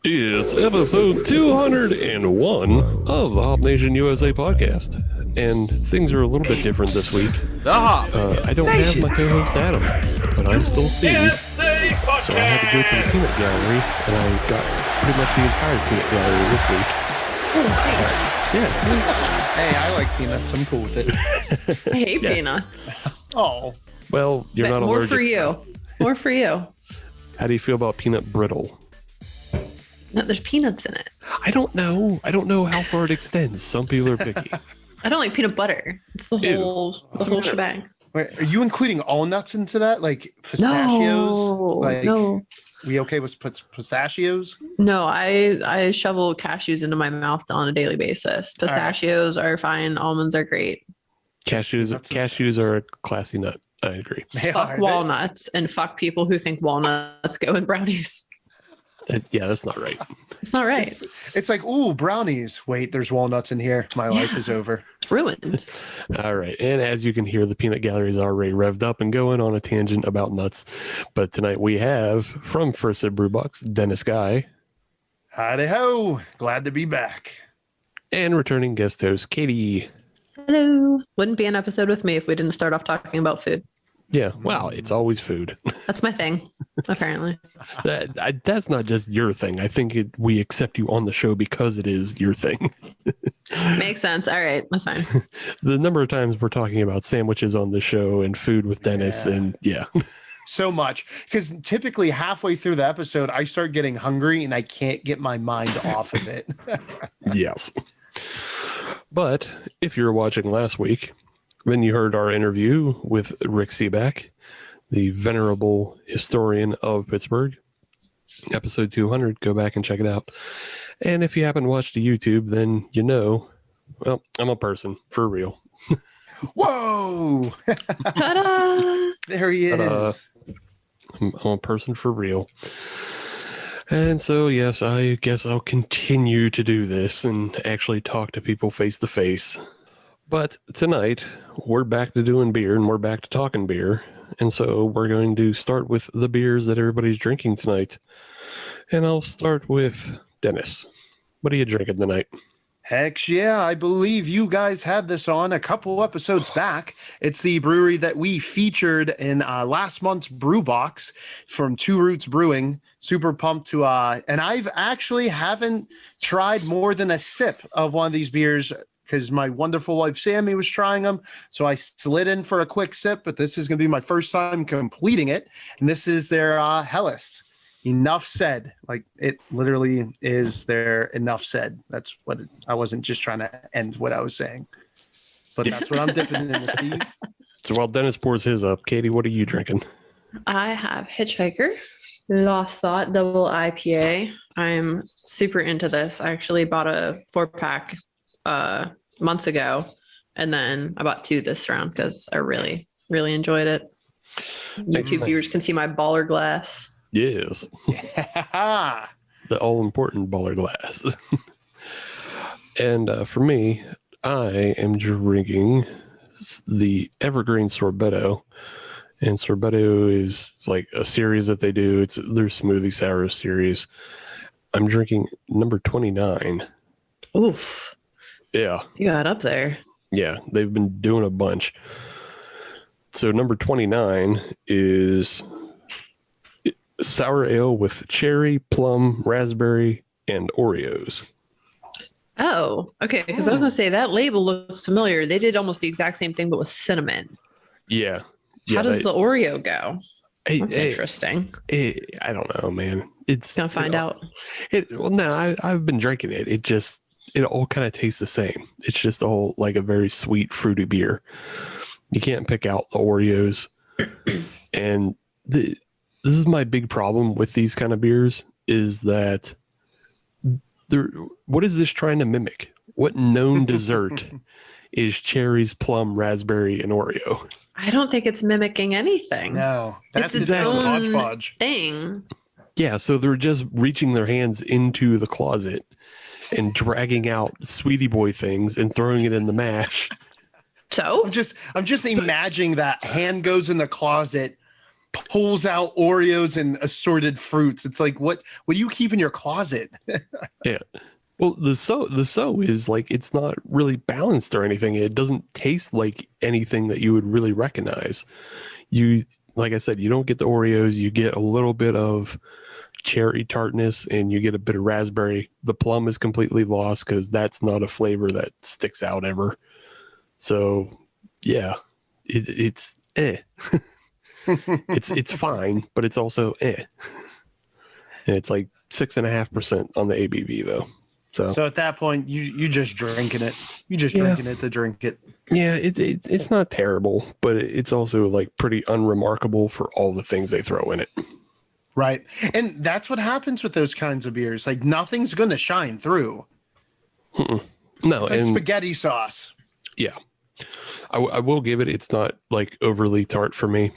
It's episode 201 of the Hop Nation USA podcast. And things are a little bit different this week. The Hop I don't have my co-host Adam, but I'm still Steve. So I had to go to the peanut gallery, and I got pretty much the entire peanut gallery this week. Yeah. Hey, I like peanuts. I'm cool with it. I hate peanuts. Oh. Well, you're not more allergic. for you. More for you. How do you feel about peanut brittle? No, there's peanuts in it. I don't know. I don't know how far it extends. Some people are picky. I don't like peanut butter. It's the whole shebang. Wait, are you including all nuts into that? Like pistachios? No. We okay with pistachios? No, I shovel cashews into my mouth on a daily basis. Pistachios are fine. Almonds are great. Cashews are a classy nut. I agree. Fuck walnuts and fuck people who think walnuts go in brownies. Yeah, that's not right. It's not right. It's like, ooh, brownies. Wait, there's walnuts in here. My life is over. It's ruined. All right. And as you can hear, the peanut gallery is already revved up and going on a tangent about nuts. But tonight we have, from First Sip Brew Box, Dennis Guy. Howdy ho. Glad to be back. And returning guest host, Katie. Hello. Wouldn't be an episode with me if we didn't start off talking about food. Yeah, well, it's always food. That's my thing, apparently. That's not just your thing. I think we accept you on the show because it is your thing. Makes sense. All right, that's fine. The number of times we're talking about sandwiches on the show and food with Dennis, and yeah. So much. Because typically halfway through the episode, I start getting hungry and I can't get my mind off of it. Yes. But if you're watching last week, then you heard our interview with Rick Seaback, the venerable historian of Pittsburgh. Episode 200, go back and check it out. And if you haven't watched the YouTube, then you know, well, I'm a person, for real. Whoa! Ta-da! There he is. Ta-da. I'm a person for real. And so, yes, I guess I'll continue to do this and actually talk to people face to face. But tonight, we're back to doing beer and we're back to talking beer. And so we're going to start with the beers that everybody's drinking tonight. And I'll start with Dennis. What are you drinking tonight? Heck yeah, I believe you guys had this on a couple episodes back. It's the brewery that we featured in last month's brew box from Two Roots Brewing. Super pumped to, and I've actually haven't tried more than a sip of one of these beers because my wonderful wife, Sammy, was trying them. So I slid in for a quick sip, but this is going to be my first time completing it. And this is their Hellas. Enough said. Like, it literally is their enough said. That's what I wasn't just trying to end what I was saying. But that's what I'm dipping in, Steve. So while Dennis pours his up, Katie, what are you drinking? I have Hitchhiker, Lost Thought Double IPA. I'm super into this. I actually bought a 4-pack months ago, and then I bought 2 this round because I really, really enjoyed it. YouTube viewers can see my baller glass. Yes. The all-important baller glass. And for me, I am drinking the Evergreen Sorbetto. And Sorbetto is like a series that they do. It's their smoothie sour series. I'm drinking number 29. Oof. Yeah. You got up there. Yeah, they've been doing a bunch. So number 29 is sour ale with cherry, plum, raspberry, and Oreos. Oh, okay. Because I was going to say that label looks familiar. They did almost the exact same thing, but with cinnamon. Yeah. How does the Oreo go? That's interesting. I don't know, man. It's gonna find out. Well, no, I've been drinking it. It all kind of tastes the same. It's just like a very sweet, fruity beer. You can't pick out the Oreos. And this is my big problem with these kind of beers is that what is this trying to mimic? What known dessert is cherries, plum, raspberry, and Oreo? I don't think it's mimicking anything. No, that's its own hodgepodge thing. Yeah, so they're just reaching their hands into the closet and dragging out Sweetie Boy things and throwing it in the mash. So I'm just imagining that hand goes in the closet, pulls out Oreos and assorted fruits. It's like, what do you keep in your closet? Yeah. Well, the so is like, it's not really balanced or anything. It doesn't taste like anything that you would really recognize. Like I said, you don't get the Oreos. You get a little bit of cherry tartness and you get a bit of raspberry. The plum is completely lost because that's not a flavor that sticks out ever. So yeah, it's it's fine, but it's also and it's like 6.5% on the ABV though. So at that point, you just drinking it. You just drinking it to drink it. Yeah, it's not terrible, but it's also like pretty unremarkable for all the things they throw in it. Right. And that's what happens with those kinds of beers. Like nothing's going to shine through. No, it's like spaghetti sauce. Yeah. I will give it, it's not like overly tart for me.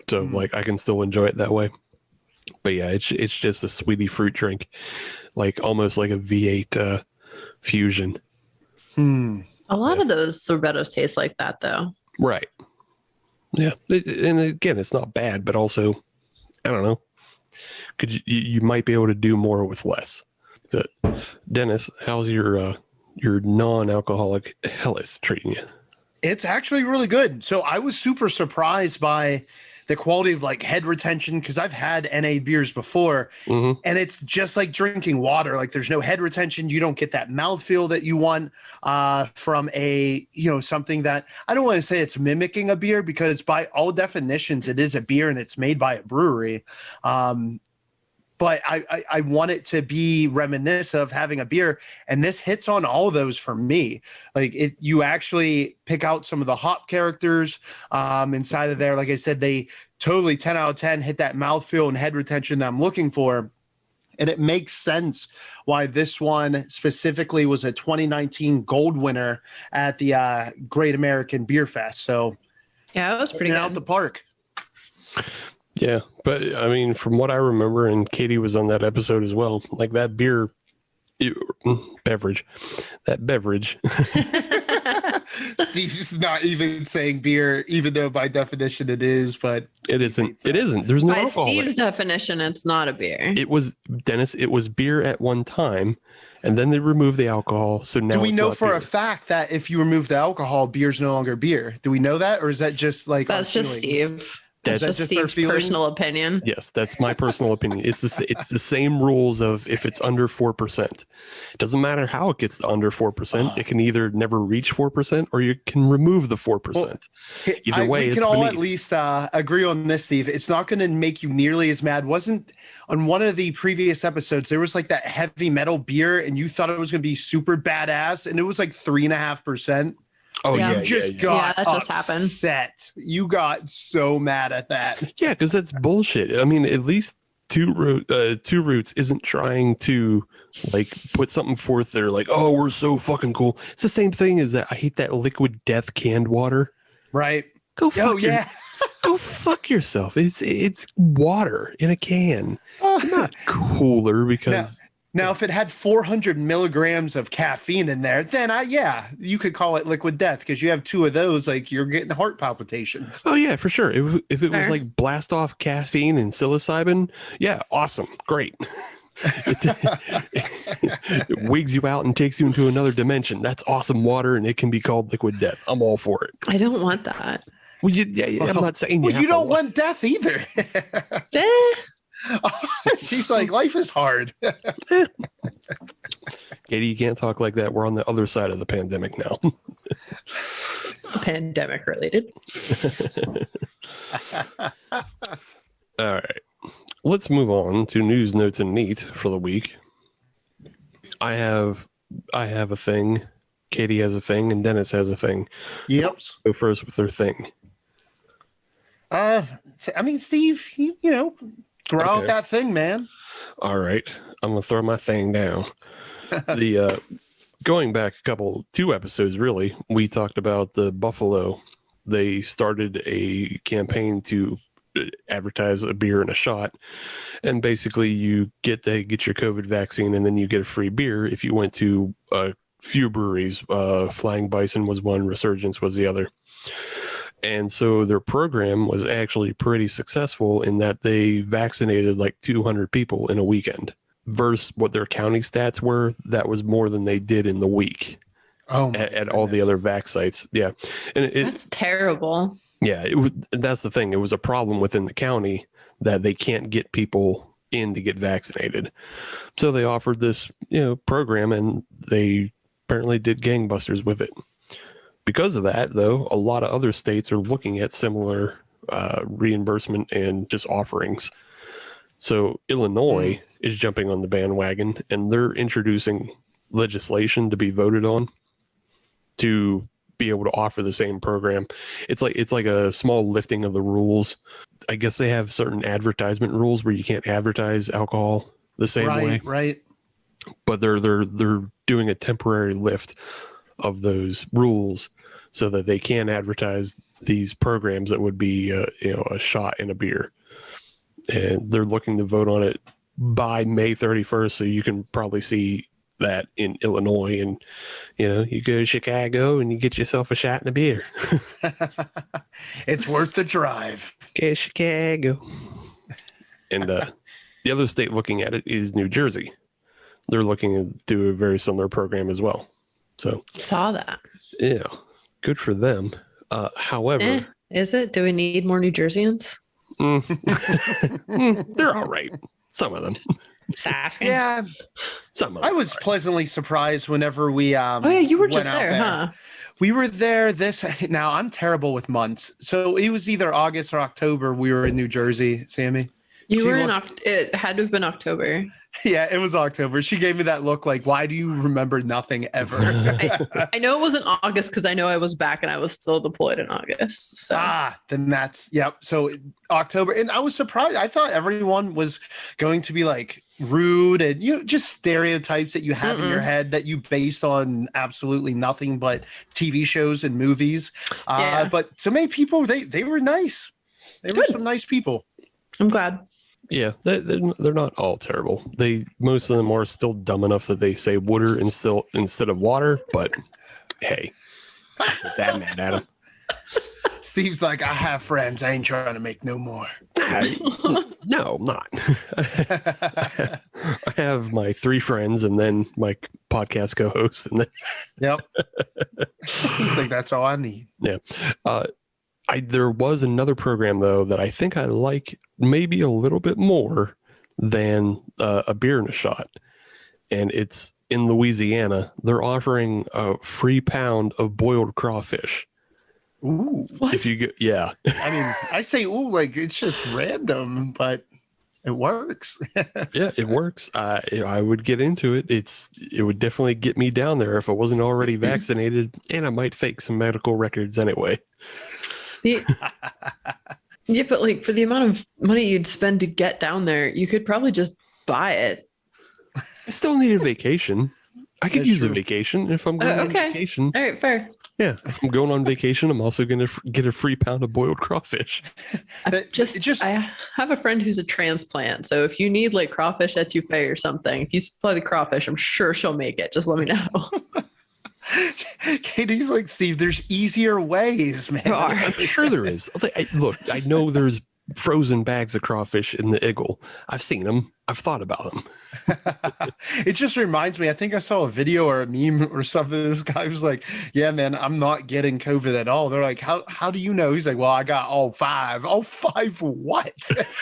So like I can still enjoy it that way. But yeah, it's just a sweetie fruit drink. Like almost like a V8 fusion. A lot of those sorbettos taste like that, though. Right. Yeah. And again, it's not bad, but also, I don't know. You might be able to do more with less. So, Dennis, how's your non-alcoholic Helles treating you? It's actually really good. So I was super surprised by the quality of like head retention because I've had NA beers before and it's just like drinking water. Like there's no head retention. You don't get that mouthfeel that you want from a, something that I don't want to say it's mimicking a beer because by all definitions, it is a beer and it's made by a brewery. But I want it to be reminiscent of having a beer. And this hits on all of those for me. Like you actually pick out some of the hop characters inside of there. Like I said, they totally 10 out of 10 hit that mouthfeel and head retention that I'm looking for. And it makes sense why this one specifically was a 2019 gold winner at the Great American Beer Fest. So yeah, it was pretty good. Out the park. Yeah, but I mean, from what I remember, and Katie was on that episode as well, like that beverage. Steve's not even saying beer, even though by definition it is, but it isn't. It isn't. There's no by alcohol. Steve's definition, it's not a beer. It was, Dennis, it was beer at one time, and then they removed the alcohol. So now do we know for beer. a fact that if you remove the alcohol, beer's no longer beer? Do we know that, or is that just like that's just Steve? That's just Steve's personal opinion. Yes, that's my personal opinion. It's the same rules of if it's under 4%. It doesn't matter how it gets to under 4%. It can either never reach 4% or you can remove the 4%. Well, either way, we can all at least agree on this, Steve. It's not going to make you nearly as mad. Wasn't on one of the previous episodes there was like that heavy metal beer, and you thought it was going to be super badass, and it was like 3.5%. Oh yeah, that just happened. You got so mad at that. Yeah, because that's bullshit. I mean, at least Two Roots isn't trying to like put something forth there like, oh, we're so fucking cool. It's the same thing as that. I hate that Liquid Death canned water. Right. Go fuck yourself. It's water in a can. Not cooler because. Now, if it had 400 milligrams of caffeine in there, then you could call it Liquid Death because you have 2 of those, like you're getting heart palpitations. Oh yeah, for sure. If it was like blast off caffeine and psilocybin, yeah, awesome, great. It wigs you out and takes you into another dimension. That's awesome water, and it can be called Liquid Death. I'm all for it. I don't want that. Well, I'm not saying you don't want death either. She's like, life is hard. Katie, you can't talk like that. We're on the other side of the pandemic now. Pandemic related. All right. Let's move on to news, notes, and neat for the week. I have a thing. Katie has a thing, and Dennis has a thing. Yep. Go first with their thing. I mean, Steve, throw out that thing, man. All right. I'm going to throw my thing down. Going back 2 episodes, really, we talked about the Buffalo. They started a campaign to advertise a beer and a shot. And basically you get your COVID vaccine and then you get a free beer if you went to a few breweries. Flying Bison was one, Resurgence was the other. And so their program was actually pretty successful in that they vaccinated like 200 people in a weekend versus what their county stats were. That was more than they did in the week at all the other vac sites. Yeah. And That's terrible. Yeah, that's the thing. It was a problem within the county that they can't get people in to get vaccinated. So they offered this, program, and they apparently did gangbusters with it. Because of that, though, a lot of other states are looking at similar reimbursement and just offerings. So Illinois is jumping on the bandwagon, and they're introducing legislation to be voted on to be able to offer the same program. It's like a small lifting of the rules. I guess they have certain advertisement rules where you can't advertise alcohol the same way. Right. But they're doing a temporary lift of those rules so that they can advertise these programs that would be a shot in a beer. And they're looking to vote on it by May 31st, so you can probably see that in Illinois, and you go to Chicago and you get yourself a shot in a beer. It's worth the drive. Okay, Chicago. And the other state looking at it is New Jersey. They're looking to do a very similar program as well. So Saw that. yeah, good for them. However, Is it? Do we need more New Jerseyans? they're all right. Some of them. Just asking. Yeah, Some of I them was are all right. pleasantly surprised whenever we. Oh yeah, you were went just out there, huh? We were there now I'm terrible with months. So it was either August or October. We were in New Jersey, Sammy. You She were in. looked- It had to have been October. Yeah, it was October. She gave me that look like, why do you remember nothing ever? I know it wasn't August because I know I was back and I was still deployed in August. So Then yep. So October, and I was surprised. I thought everyone was going to be like rude and just stereotypes that you have in your head that you based on absolutely nothing but TV shows and movies. Yeah. But so many people, they were nice. They were Good. some nice people. I'm glad. Yeah, they're not all terrible. Most of them are still dumb enough that they say water instead of water. But hey, I'm not that mad at them. Steve's like, I have friends. I ain't trying to make no more. No, I'm not. I have my 3 friends and then my podcast co-host, and then Yep. I think that's all I need. yeah. There was another program though that I think I like maybe a little bit more than a beer and a shot, and it's in Louisiana. They're offering a free pound of boiled crawfish. Ooh. What? If you get, yeah, I mean, I say, ooh, like it's just random, but it works. yeah, it works. I would get into it. It would definitely get me down there if I wasn't already vaccinated, and I might fake some medical records anyway. Yeah, but like for the amount of money you'd spend to get down there, you could probably just buy it. I still need a vacation. I could That's use a true. vacation if I'm going on Okay. vacation. All right, fair. Yeah, if I'm going on vacation, I'm also going to get a free pound of boiled crawfish. I have a friend who's a transplant, so if you need like crawfish etouffee or something, if you supply the crawfish, I'm sure she'll make it. Just let me know. Katie's like, Steve, there's easier ways, man. There are. I'm sure there is. Look, I know there's frozen bags of crawfish in the Eagle. I've seen them. I've thought about them. It just reminds me, I think I saw a video or a meme or something. This guy was like, yeah, man, I'm not getting COVID at all. They're like, how do you know? He's like, well, I got all 5. All 5 what?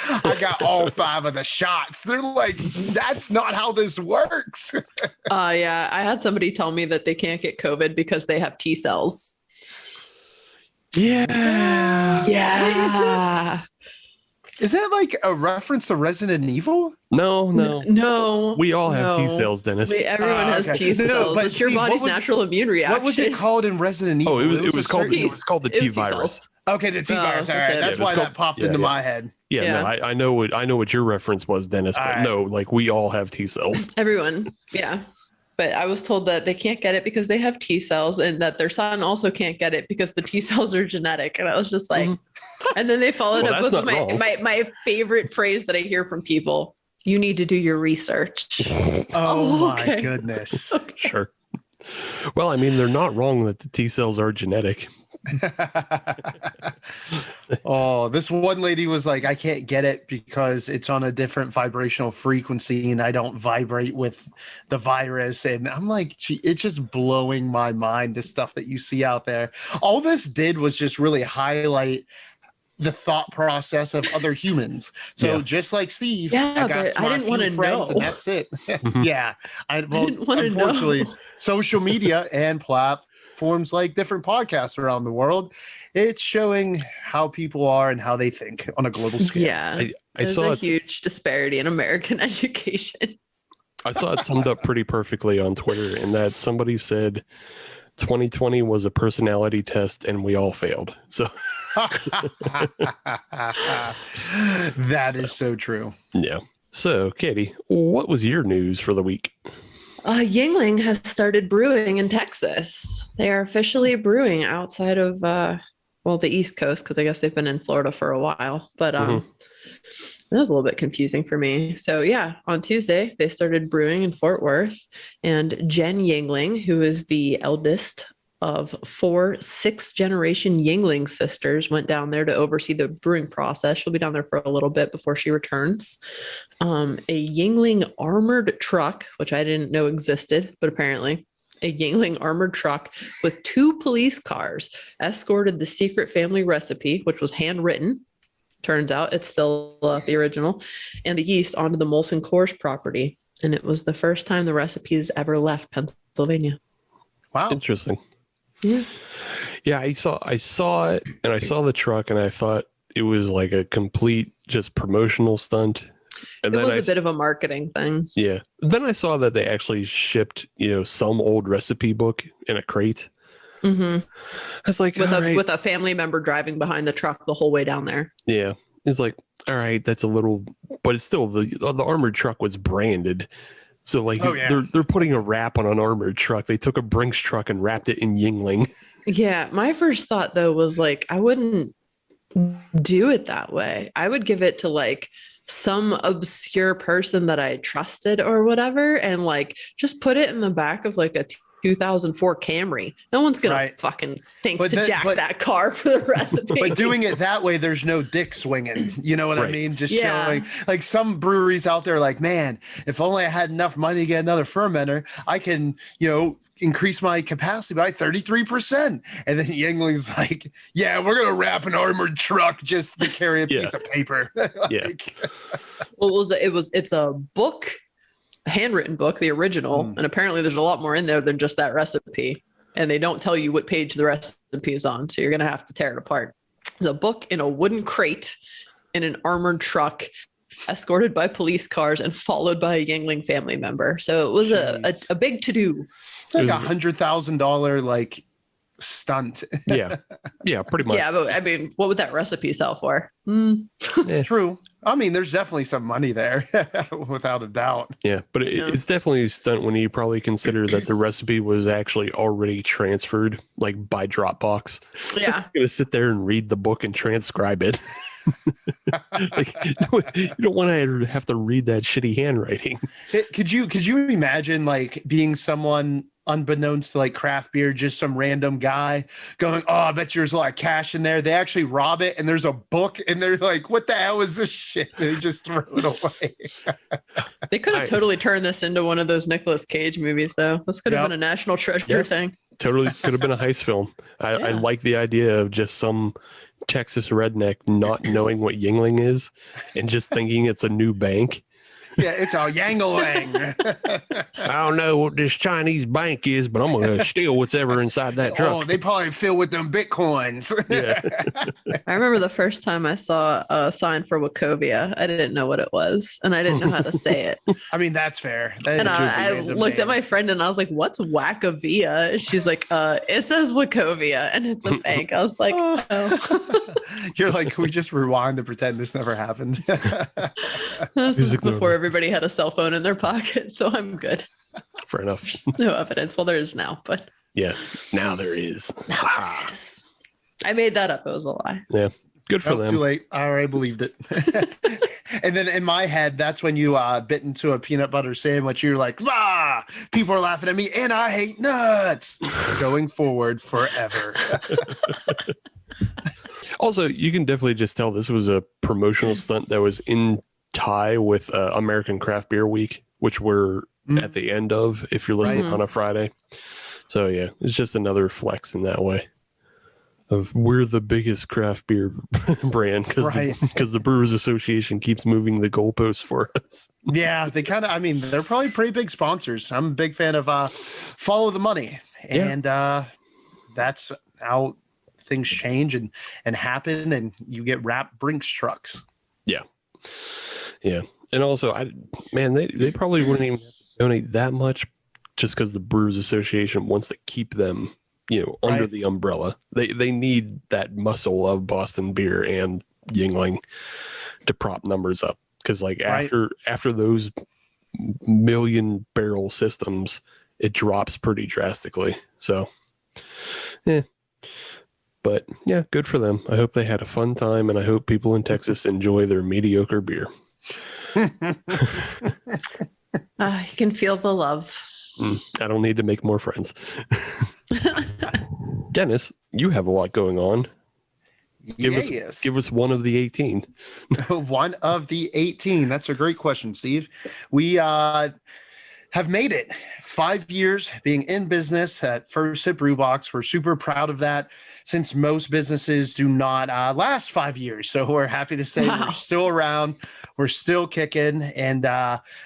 I got all 5 of the shots. They're like, that's not how this works. Yeah, I had somebody tell me that they can't get COVID because they have T cells. Yeah. Yeah. Is that like a reference to Resident Evil? No. No. We all have no. T cells, Dennis. Everyone has okay. T cells. No, but it's your Steve, what body's was- natural immune reaction. What was it called in Resident Evil? Oh, it was a called certain- the It T was T virus. cells. Okay, the T virus. All that's right, it. that's Yeah, it why was that popped called- into yeah. my head. Yeah, Yeah. no, I know what your reference was, Dennis. But Alright. no, like we all have T cells. Everyone. Yeah. But I was told that they can't get it because they have T cells and that their son also can't get it because the T cells are genetic. And I was just like, and then they followed Well, up that's with not wrong. my favorite phrase that I hear from people. You need to do your research. Oh okay. my goodness. Sure. Well, I mean, they're not wrong that the T cells are genetic. Oh, this one lady was like, I can't get it because it's on a different vibrational frequency and I don't vibrate with the virus. And I'm like, it's just blowing my mind, the stuff that you see out there. All this did was just really highlight the thought process of other humans. So just like Steve, I got I didn't want to friends know. and that's it. Yeah. didn't wanna Unfortunately, know. social media and platforms like different podcasts around the world, it's showing how people are and how they think on a global scale. Yeah. I There's saw a it. huge disparity in American education. I saw it summed up pretty perfectly on Twitter, in that somebody said 2020 was a personality test and we all failed. So That is so true. yeah. So Katie, what was your news for the week? Yuengling has started brewing in Texas. They are officially brewing outside of the East Coast, because I guess they've been in Florida for a while. But that was a little bit confusing for me. So yeah, on Tuesday they started brewing in Fort Worth, and Jen Yuengling, who is the eldest of 4 6th-generation Yuengling sisters, went down there to oversee the brewing process. She'll be down there for a little bit before she returns. A Yuengling armored truck, which I didn't know existed, but apparently a Yuengling armored truck with 2 police cars escorted the secret family recipe, which was handwritten. Turns out it's still the original, and the yeast onto the Molson Coors property. And it was the first time the recipes ever left Pennsylvania. Wow. Interesting. Yeah. Yeah, I saw it, and I saw the truck, and I thought it was like a complete just promotional stunt. And It then was a bit of a marketing thing. yeah. Then I saw that they actually shipped, some old recipe book in a crate. Mm-hmm. I was like, With a family member driving behind the truck the whole way down there. yeah. It's like, all right, that's a little, but it's still the armored truck was branded. So like they're putting a wrap on an armored truck. They took a Brinks truck and wrapped it in Yuengling. Yeah, my first thought though was like, I wouldn't do it that way. I would give it to like some obscure person that I trusted or whatever, and like just put it in the back of like a 2004 Camry. No one's gonna fucking think jack that car for the recipe. But doing it that way, there's no dick swinging. You know what I mean? Just showing, like some breweries out there, like, man, if only I had enough money to get another fermenter, I can, increase my capacity by 33%. And then Yuengling's like, yeah, we're gonna wrap an armored truck just to carry a piece of paper. Well, it's a book. A handwritten book, the original, and apparently there's a lot more in there than just that recipe, and they don't tell you what page the recipe is on, so you're gonna have to tear it apart. There's a book in a wooden crate in an armored truck, escorted by police cars and followed by a Yuengling family member. So it was a big to-do. It's like $100,000 like stunt. Yeah pretty much. Yeah, but I mean, what would that recipe sell for? True. I mean, there's definitely some money there, without a doubt. Yeah, but it's definitely a stunt when you probably consider that the recipe was actually already transferred, like by Dropbox. Yeah, going to sit there and read the book and transcribe it. Like, you don't want to have to read that shitty handwriting. Could you imagine like being someone unbeknownst to like craft beer, just some random guy going, oh, I bet there's a lot of cash in there. They actually rob it and there's a book and they're like, what the hell is this shit? They just throw it away. They could have totally turned this into one of those Nicolas Cage movies, though. This could have been a national treasure thing. Totally could have been a heist film. I like the idea of just some Texas redneck not knowing what Yuengling is and just thinking it's a new bank. Yeah, it's a Yuengling. I don't know what this Chinese bank is, but I'm going to steal whatever inside that truck. Oh, they probably fill with them Bitcoins. Yeah. I remember the first time I saw a sign for Wachovia. I didn't know what it was, and I didn't know how to say it. I mean, that's fair. And I looked at my friend and I was like, what's Wachovia? And she's like, it says Wachovia, and it's a bank. I was like, oh. You're like, can we just rewind and pretend this never happened? This is before everybody had a cell phone in their pocket, so I'm good. Fair enough. No evidence. Well, there is now, but yeah, now there is. I made that up. It was a lie. Yeah, good for them. Too late. I already believed it. And then in my head, that's when you bit into a peanut butter sandwich. You're like, people are laughing at me, and I hate nuts. Going forward forever. Also, you can definitely just tell this was a promotional stunt that was in tie with American Craft Beer Week, which we're at the end of if you're listening on a Friday. So yeah, it's just another flex in that way of we're the biggest craft beer brand because the Brewers Association keeps moving the goalposts for us. Yeah, they kind of, I mean, they're probably pretty big sponsors. I'm a big fan of Follow the Money. And that's how things change and happen, and you get wrapped Brinks trucks. Yeah. Yeah. And also, they probably wouldn't even donate that much just because the Brewers Association wants to keep them, under the umbrella. They need that muscle of Boston Beer and Yuengling to prop numbers up. Because after those million barrel systems, it drops pretty drastically. So, yeah. But yeah, good for them. I hope they had a fun time, and I hope people in Texas enjoy their mediocre beer. You can feel the love. I don't need to make more friends. Dennis, you have a lot going on. Give us one of the 18. One of the 18. That's a great question, Steve. We have made it 5 years being in business at First Sip Brew Box. We're super proud of that, since most businesses do not last 5 years. So we're happy to say we're still around. We're still kicking. And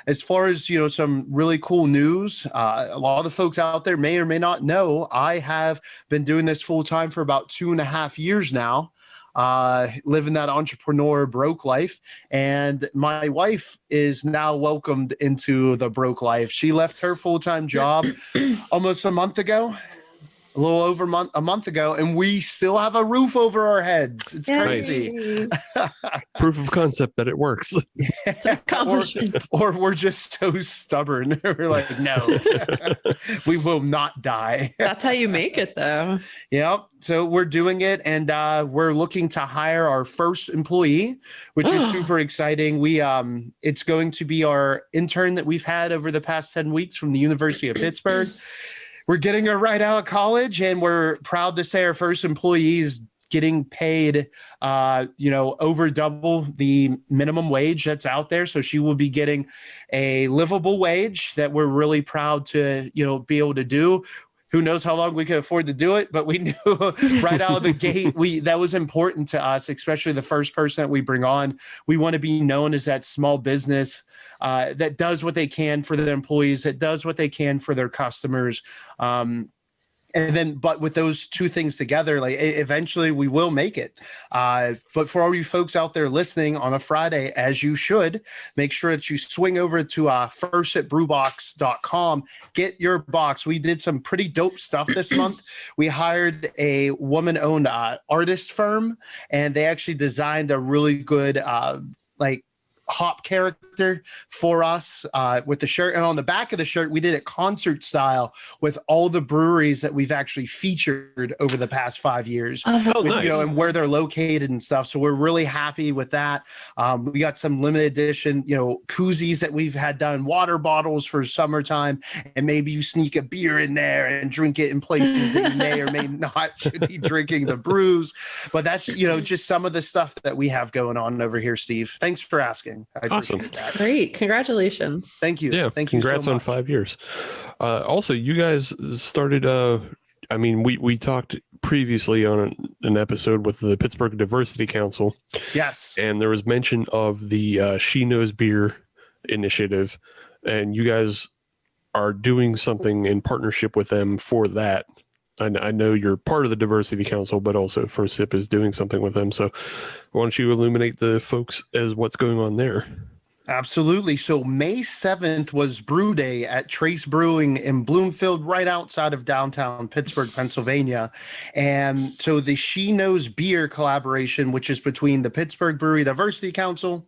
as far as, some really cool news, a lot of the folks out there may or may not know, I have been doing this full time for about 2.5 years now. Living that entrepreneur broke life, and my wife is now welcomed into the broke life. She left her full-time job almost a month ago, a little over a month ago, and we still have a roof over our heads. It's crazy. Proof of concept that it works. or we're just so stubborn. We're like, no, we will not die. That's how you make it, though. Yep. So we're doing it, and we're looking to hire our first employee, which is super exciting. It's going to be our intern that we've had over the past 10 weeks from the University of Pittsburgh. We're getting her right out of college, and we're proud to say our first employee is getting paid, over double the minimum wage that's out there. So she will be getting a livable wage that we're really proud to, be able to do. Who knows how long we can afford to do it, but we knew right out of the gate, that was important to us, especially the first person that we bring on. We want to be known as that small business that does what they can for their employees, that does what they can for their customers. But with those two things together, eventually we will make it. But for all you folks out there listening on a Friday, as you should, make sure that you swing over to firstsipbrewbox.com, get your box. We did some pretty dope stuff this month. We hired a woman-owned artist firm, and they actually designed a really good hop character for us with the shirt. And on the back of the shirt, we did it concert style with all the breweries that we've actually featured over the past 5 years. Nice. And where they're located and stuff. So we're really happy with that. We got some limited edition, koozies that we've had done, water bottles for summertime, and maybe you sneak a beer in there and drink it in places that you may or may not should be drinking the brews. But that's, just some of the stuff that we have going on over here, Steve. Thanks for asking. I Awesome. that. Great. Congratulations. Thank you. Yeah. Thank you. Congrats so on much. 5 years. Also, you guys started, we talked previously on an episode with the Pittsburgh Diversity Council. Yes. And there was mention of the She Knows Beer initiative, and you guys are doing something in partnership with them for that. I know you're part of the Diversity Council, but also First Sip is doing something with them. So why don't you illuminate the folks as what's going on there? Absolutely. So May 7th was Brew Day at Trace Brewing in Bloomfield, right outside of downtown Pittsburgh, Pennsylvania. And so the She Knows Beer collaboration, which is between the Pittsburgh Brewing Diversity Council,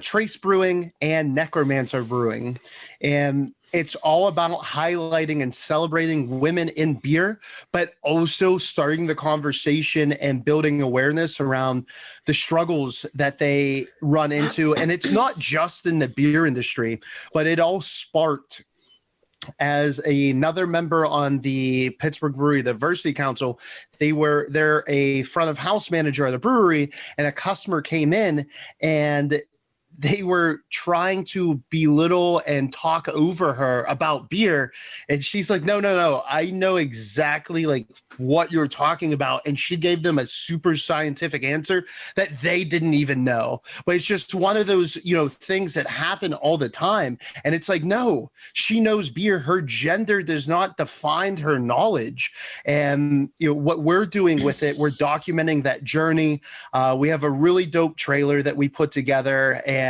Trace Brewing, and Necromancer Brewing. And it's all about highlighting and celebrating women in beer, but also starting the conversation and building awareness around the struggles that they run into. And it's not just in the beer industry, but it all sparked as another member on the Pittsburgh Brewing Diversity Council. They're a front of house manager at a brewery, and a customer came in and they were trying to belittle and talk over her about beer. And she's like, no, I know exactly like what you're talking about. And she gave them a super scientific answer that they didn't even know. But it's just one of those, things that happen all the time. And it's like, no, she knows beer. Her gender does not define her knowledge. And what we're doing with it, we're documenting that journey. We have a really dope trailer that we put together, and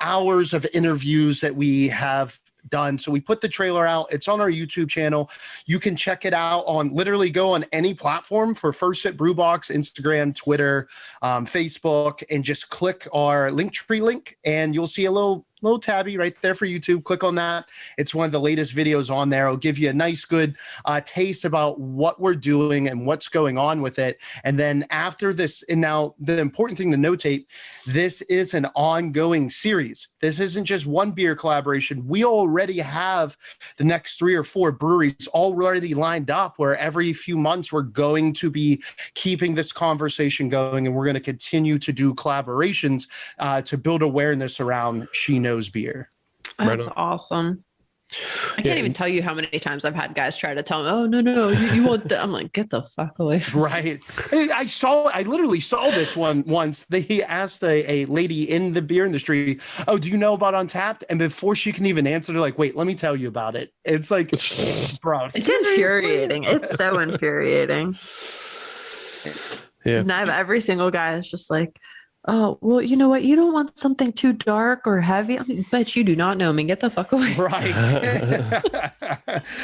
hours of interviews that we have done. So we put the trailer out. It's on our YouTube channel. You can check it out literally go on any platform for First Sip Brew Box, Instagram, Twitter, Facebook, and just click our Linktree link, and you'll see a little tabby right there for YouTube. Click on that. It's one of the latest videos on there. It'll give you a nice, good taste about what we're doing and what's going on with it. And then after this, and now the important thing to notate, this is an ongoing series. This isn't just one beer collaboration. We already have the next 3 or 4 breweries already lined up, where every few months we're going to be keeping this conversation going, and we're going to continue to do collaborations to build awareness around She Knows Beer. That's awesome. I can't even tell you how many times I've had guys try to tell me, oh, no, you want that. I'm like, get the fuck away from me. Right. I literally saw this one once. They asked a lady in the beer industry, oh, do you know about Untapped? And before she can even answer, they're like, wait, let me tell you about it. It's like, bro. It's infuriating. It's so infuriating. Yeah. And I have every single guy that's just like, oh, well, you know what? You don't want something too dark or heavy. I mean, but you do not know me. Get the fuck away. Right.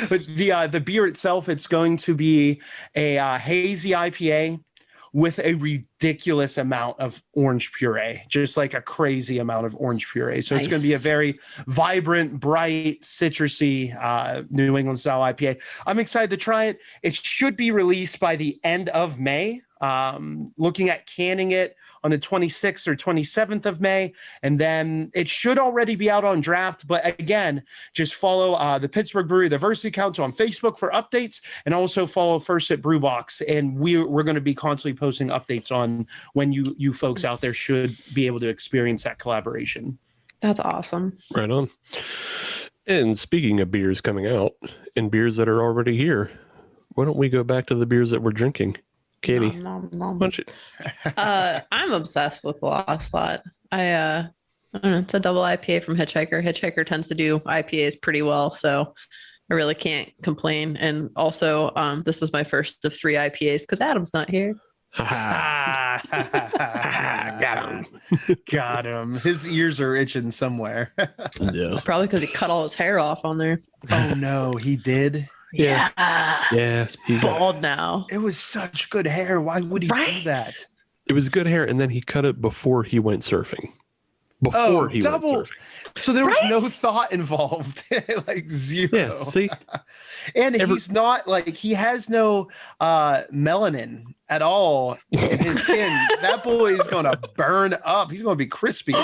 But the beer itself, it's going to be a hazy IPA with a ridiculous amount of orange puree, just like a crazy amount of orange puree. So It's going to be a very vibrant, bright, citrusy New England style IPA. I'm excited to try it. It should be released by the end of May. Looking at canning it on the 26th or 27th of May. And then it should already be out on draft. But again, just follow the Pittsburgh Brewing Diversity Council on Facebook for updates, and also follow First Sip Brew Box. And we're going to be constantly posting updates on when you folks out there should be able to experience that collaboration. That's awesome. Right on. And speaking of beers coming out and beers that are already here, why don't we go back to the beers that we're drinking? Katie, I'm obsessed with the Lost Lot. I don't know, it's a double IPA from Hitchhiker. Hitchhiker tends to do IPAs pretty well, so I really can't complain. And also, this is my first of 3 IPAs because Adam's not here. Got him. His ears are itching somewhere. Yes. Probably because he cut all his hair off on there. Oh no, he did. Yeah. He's bald now. It was such good hair. Why would he do that? It was good hair, and then he cut it before he went surfing. Went surfing. So there was no thought involved. Like zero. Yeah, see? And he's not like, he has no melanin at all in his skin. That boy is going to burn up. He's going to be crispy.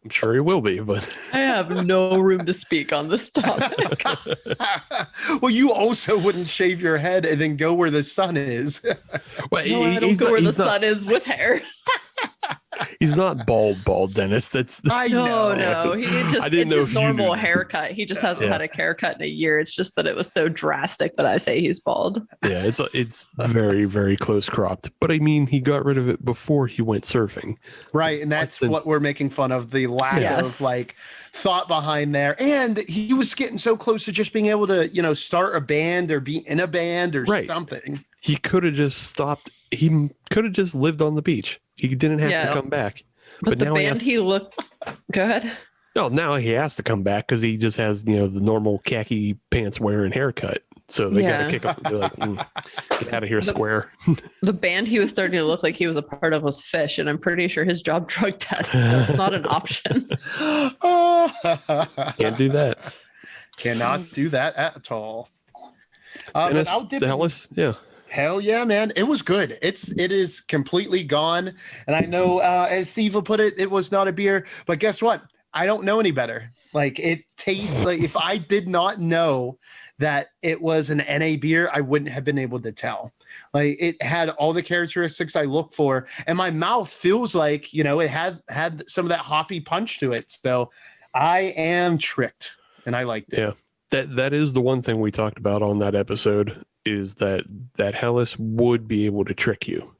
I'm sure he will be, but I have no room to speak on this topic. Well, you also wouldn't shave your head and then go where the sun is. Well, No, I don't go where the sun is with hair. He's not bald, Dennis. That's I know. No. He just, I didn't it's know his if you normal knew. haircut. He just hasn't had a haircut in a year. It's just that it was so drastic that I say he's bald. Yeah, it's very, very close cropped. But I mean, he got rid of it before he went surfing. Right, and that's what we're making fun of, the lack of like thought behind there. And he was getting so close to just being able to, start a band or be in a band or something. He could have just stopped. He could have just lived on the beach. He didn't have to come back. But the now band he looked good. No, now he has to come back because he just has, the normal khaki pants wearing haircut. So they got to kick him. They're like, get out of here, square. The band he was starting to look like he was a part of was Fish, and I'm pretty sure his job drug test. So it's not an option. Can't do that. Cannot do that at all. Dennis, Dallas, yeah. Hell yeah, man. It was good. It is completely gone. And I know, as Steve will put it, it was not a beer. But guess what? I don't know any better. Like it tastes like if I did not know that it was an NA beer, I wouldn't have been able to tell. Like it had all the characteristics I look for, and my mouth feels like, you know, it had some of that hoppy punch to it. So I am tricked, and I liked it. Yeah. That is the one thing we talked about on that episode, is that Helles would be able to trick you.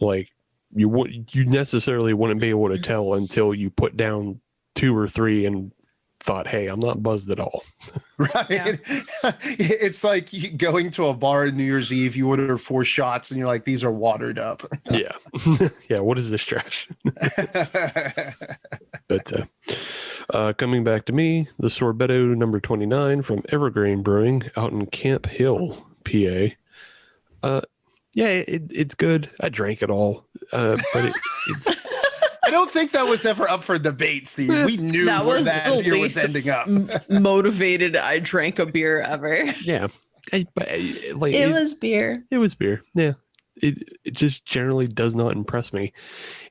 Like you necessarily wouldn't be able to tell until you put down 2 or 3 and thought, hey, I'm not buzzed at all. Right. Yeah. It's like going to a bar on New Year's Eve, you order 4 shots and you're like, these are watered up. Yeah. Yeah. What is this trash? But coming back to me, the Sorbetto number 29 from Evergreen Brewing out in Camp Hill, PA. Yeah, it's good. I drank it all, but it's. I don't think that was ever up for debate, Steve. We knew that where was that the beer least was ending up. Motivated I drank a beer ever. Yeah, it was beer. It was beer. Yeah, it just generally does not impress me.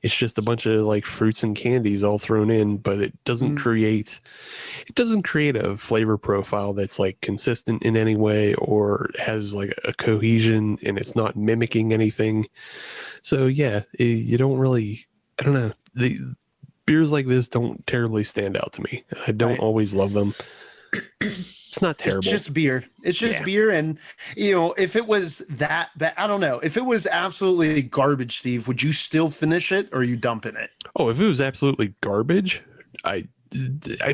It's just a bunch of like fruits and candies all thrown in, but it doesn't create a flavor profile that's like consistent in any way or has like a cohesion, and it's not mimicking anything. So yeah, you don't really. I don't know. The beers like this don't terribly stand out to me. I don't always love them. It's not terrible. It's just beer. It's just beer. And, you know, if it was that bad, I don't know. If it was absolutely garbage, Steve, would you still finish it or are you dumping it? Oh, if it was absolutely garbage, I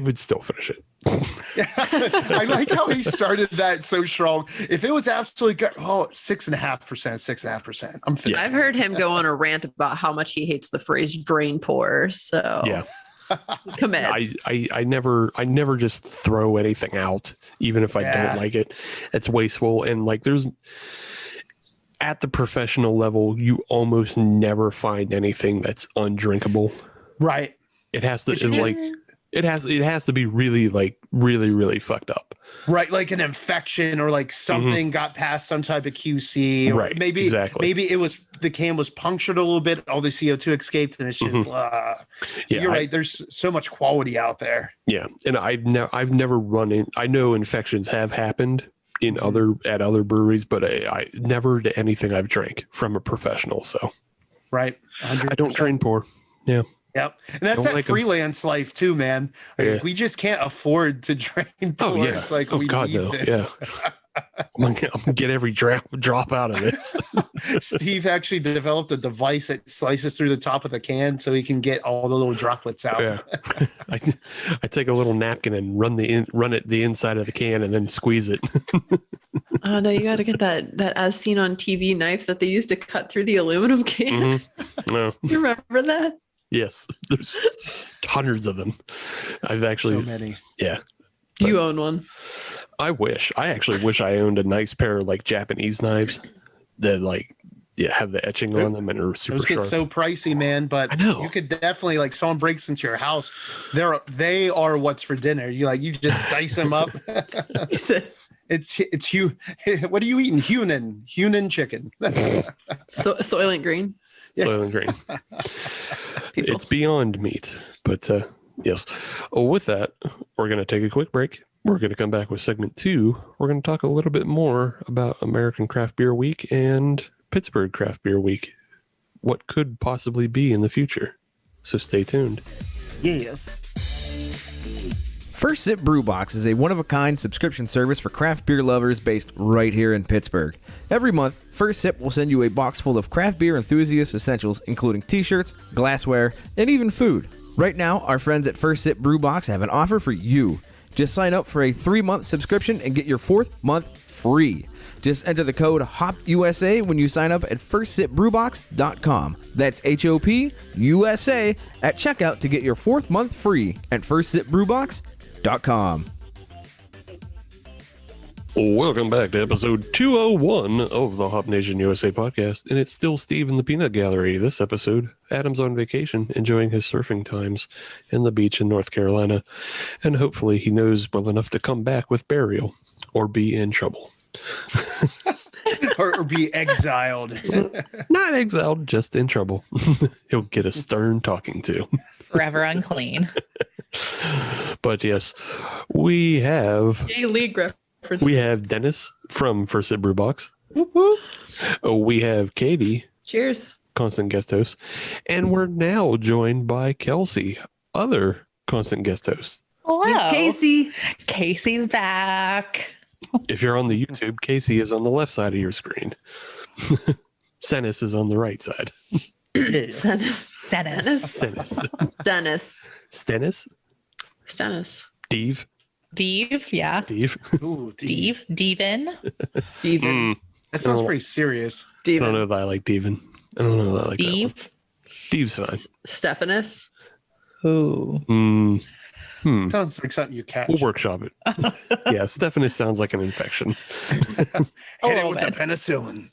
would still finish it. I like how he started that so strong. If it was absolutely 6.5%, I'm finished. I've heard him go on a rant about how much he hates the phrase drain pour. So yeah. Commits. I never just throw anything out, even if I don't like it. It's wasteful. And like there's at the professional level, you almost never find anything that's undrinkable. Right. It has to it has to be really really fucked up. Right, like an infection or like something got past some type of QC. Or right, maybe it was the can was punctured a little bit, all the CO2 escaped, and it's just you're right. There's so much quality out there. Yeah, and I've never run in. I know infections have happened at other breweries, but I never to anything I've drank from a professional. So right, 100%. I don't drain pour. Yeah. Yep. And that's that freelance life too, man. Like, we just can't afford to drain pour. Oh, yeah. Like we God, need no. this. Yeah. I'm gonna get every drop out of this. Steve actually developed a device that slices through the top of the can so he can get all the little droplets out. Yeah. I take a little napkin and run it the inside of the can and then squeeze it. Oh no, you got to get that as seen on TV knife that they used to cut through the aluminum can. No. You remember that? Yes, there's hundreds of them. I've actually so many. Yeah. You own one. I actually wish I owned a nice pair of like Japanese knives that have the etching on them and are super sharp. Those get so pricey, man, but I know. You could definitely, like, someone breaks into your house, they are what's for dinner. You just dice them up. Jesus. It's you. What are you eating? Hunan chicken. Soylent Green. Yeah. Soylent Green. It's beyond meat, but yes. Oh, with that, we're going to take a quick break. We're going to come back with segment 2. We're going to talk a little bit more about American Craft Beer Week and Pittsburgh Craft Beer Week. What could possibly be in the future. So stay tuned. Yes. First Sip Brew Box is a one-of-a-kind subscription service for craft beer lovers based right here in Pittsburgh. Every month, First Sip will send you a box full of craft beer enthusiast essentials, including t-shirts, glassware, and even food. Right now, our friends at First Sip Brew Box have an offer for you. Just sign up for a 3-month subscription and get your 4th month free. Just enter the code HOPUSA when you sign up at firstsipbrewbox.com. That's HOPUSA at checkout to get your 4th month free at firstsipbrewbox.com. Welcome back to episode 201 of the Hop Nation USA podcast, and it's still Steve in the Peanut Gallery. This episode, Adam's on vacation, enjoying his surfing times in the beach in North Carolina, and hopefully he knows well enough to come back with burial or be in trouble. or be exiled. Not exiled, just in trouble. He'll get a stern talking to. Forever unclean. But yes, we have Yay, league reference. we have Dennis from First Sip Brew Box. We have Katie, Cheers. constant guest host, and we're now joined by Kelsey, other constant guest host. Hello. It's Kasey. Kasey's back. If you're on the YouTube, Kasey is on the left side of your screen. Stennis is on the right side. Dennis. Dennis. Stennis. Dennis. Stennis? Dennis. Steve? Deve, yeah. Steve? Ooh, Deve. Devin. Steven. That sounds pretty serious. I don't Steven. know that I like Devin. I don't know that I like that one. Deve. Steve's fine. Stephanus. Ooh. Sounds like something you catch. We'll workshop it. Yeah, Stephanus sounds like an infection. Hit it little with bit. the penicillin.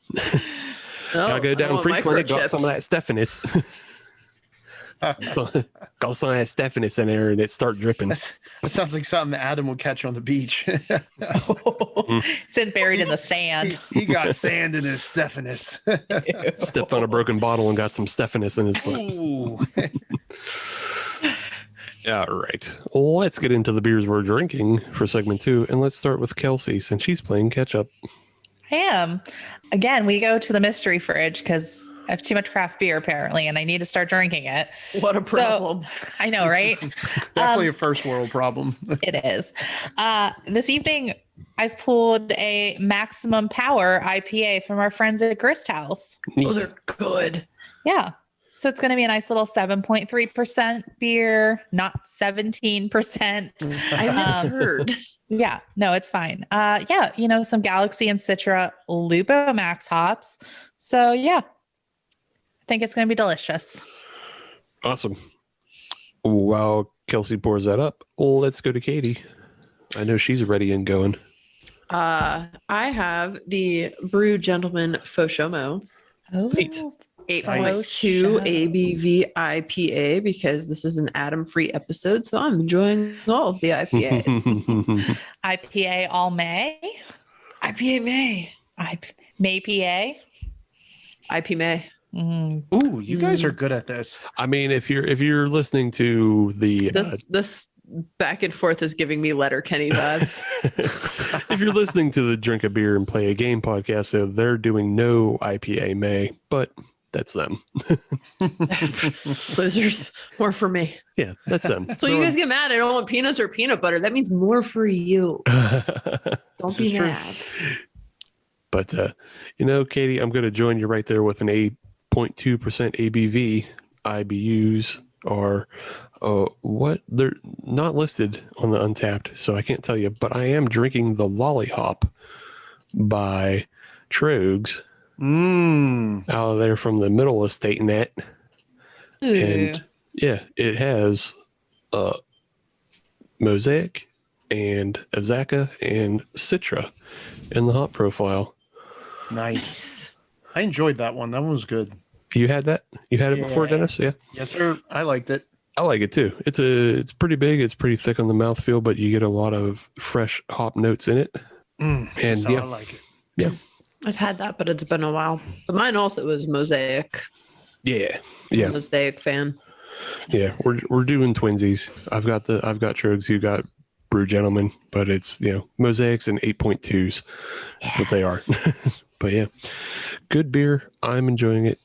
Oh, I'll go I down want free clinic, got microchips. some of that Stephanus. Got some of that Stephanus in there and it start dripping. That sounds like something Adam would catch on the beach. It's in buried in the sand. he got sand in his Stephanus. Stepped on a broken bottle and got some Stephanus in his foot. Ooh. All right. Let's get into the beers we're drinking for segment 2. And let's start with Kelsey since she's playing catch up. I am. Again, we go to the mystery fridge because I have too much craft beer apparently, and I need to start drinking it. What a problem. I know, right? Definitely a first world problem. It is. This evening, I've pulled a maximum power IPA from our friends at Grist House. Those are good. Yeah. So it's going to be a nice little 7.3% beer, not 17%. I misheard. Yeah, no, it's fine. Yeah, some Galaxy and Citra Lupo Max hops. So yeah, I think it's going to be delicious. Awesome. While Kelsey pours that up, let's go to Katie. I know she's ready and going. I have the Brew Gentleman Foshomo. Oh, Neat. 8.2 ABV IPA because this is an Adam-free episode, so I'm enjoying all of the IPAs. IPA all May. IPA May. May PA. IP May. Ooh, you guys are good at this. I mean, if you're listening to the This back and forth is giving me Letterkenny vibes. if you're listening to the Drink a Beer and Play a Game podcast, so they're doing no IPA May, but that's them. Losers. More for me. Yeah, that's them. So you guys get mad. I don't want peanuts or peanut butter. That means more for you. Don't be mad. But Katie, I'm going to join you right there with an 8.2% ABV. IBUs are what they're not listed on the Untapped, so I can't tell you. But I am drinking the Lollihop by Trogs out of there from the middle of State Net. And yeah, it has Mosaic and Azaka and Citra in the hop profile. Nice. I enjoyed that one. That one was good. You had that? You had it before, Dennis? Yeah. Yes, sir. I liked it. I like it too. It's pretty big. It's pretty thick on the mouthfeel, but you get a lot of fresh hop notes in it. And So yeah, I like it. yeah, I've had that, but it's been a while. But mine also was Mosaic. yeah. Mosaic fan. Yeah, we're doing twinsies. I've got Trogs, you got Brew Gentlemen, but it's Mosaics and 8.2s. That's what they are. But yeah, good beer. I'm enjoying it.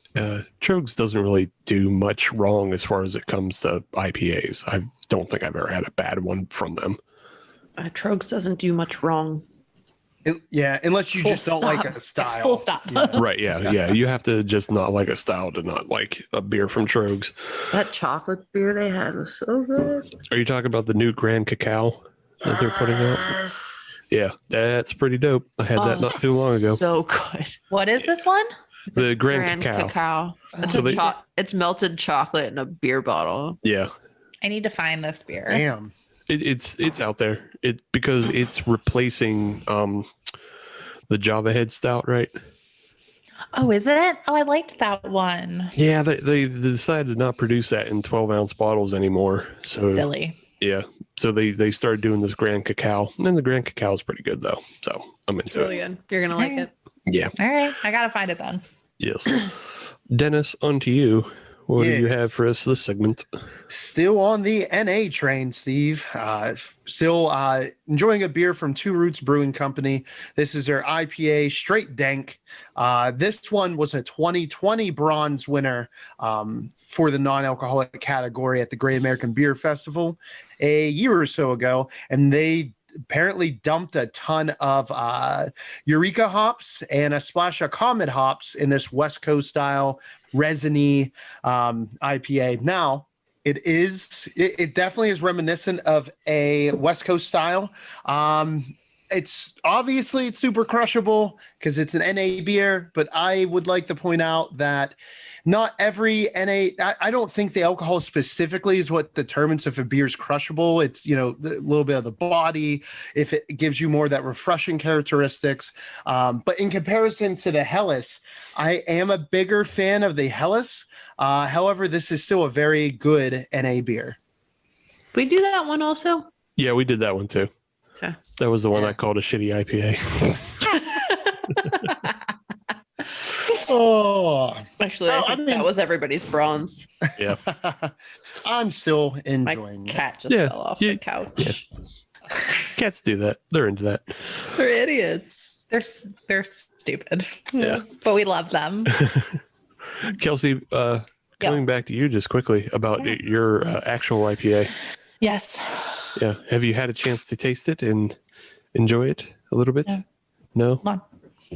Trogs doesn't really do much wrong as far as it comes to IPAs. I don't think I've ever had a bad one from them. Trogs doesn't do much wrong. Yeah, unless you Full just don't like stop. a style. Full stop. Right? Yeah. You have to just not like a style to not like a beer from Trogs. That chocolate beer they had was so good. Are you talking about the new Grand Cacao that they're putting out? Yes. Yeah, that's pretty dope. I had that not too long ago. So good. What is this one? The Grand Cacao. It's, So it's melted chocolate in a beer bottle. Yeah, I need to find this beer. Damn. it's out there. Because it's replacing the Java Head Stout, right? Oh, is it? Oh, I liked that one. Yeah, they decided to not produce that in 12-ounce bottles anymore. So Silly. yeah, so they started doing this Grand Cacao, and then the Grand Cacao is pretty good though. So I'm It's into really it. good. You're gonna like it. Yeah. All right. I got to find it then. Yes. Dennis, on to you What do you Yes. have for us this segment? Still on the NA train, Steve. Still enjoying a beer from Two Roots Brewing Company. This is their IPA Straight Dank. This one was a 2020 bronze winner for the non-alcoholic category at the Great American Beer Festival a year or so ago. And they apparently dumped a ton of Eureka hops and a splash of Comet hops in this West Coast style resiny IPA. Now, it definitely is reminiscent of a West Coast style. It's super crushable because it's an NA beer, but I would like to point out that not every NA, I don't think the alcohol specifically is what determines if a beer is crushable. It's, a little bit of the body, if it gives you more of that refreshing characteristics. But in comparison to the Helles, I am a bigger fan of the Helles. However, this is still a very good NA beer. We do that one also. Yeah, we did that one too. Okay. That was the one I called a shitty IPA. Oh, Actually, I think that was everybody's bronze. Yeah. I'm still My enjoying it. cat just fell off the couch. Yeah. Cats do that. They're into that. They're idiots. They're stupid, Yeah. but we love them. Kelsey, coming back to you just quickly about your actual IPA. Yes. Yeah. Have you had a chance to taste it and enjoy it a little bit? Yeah. No? No.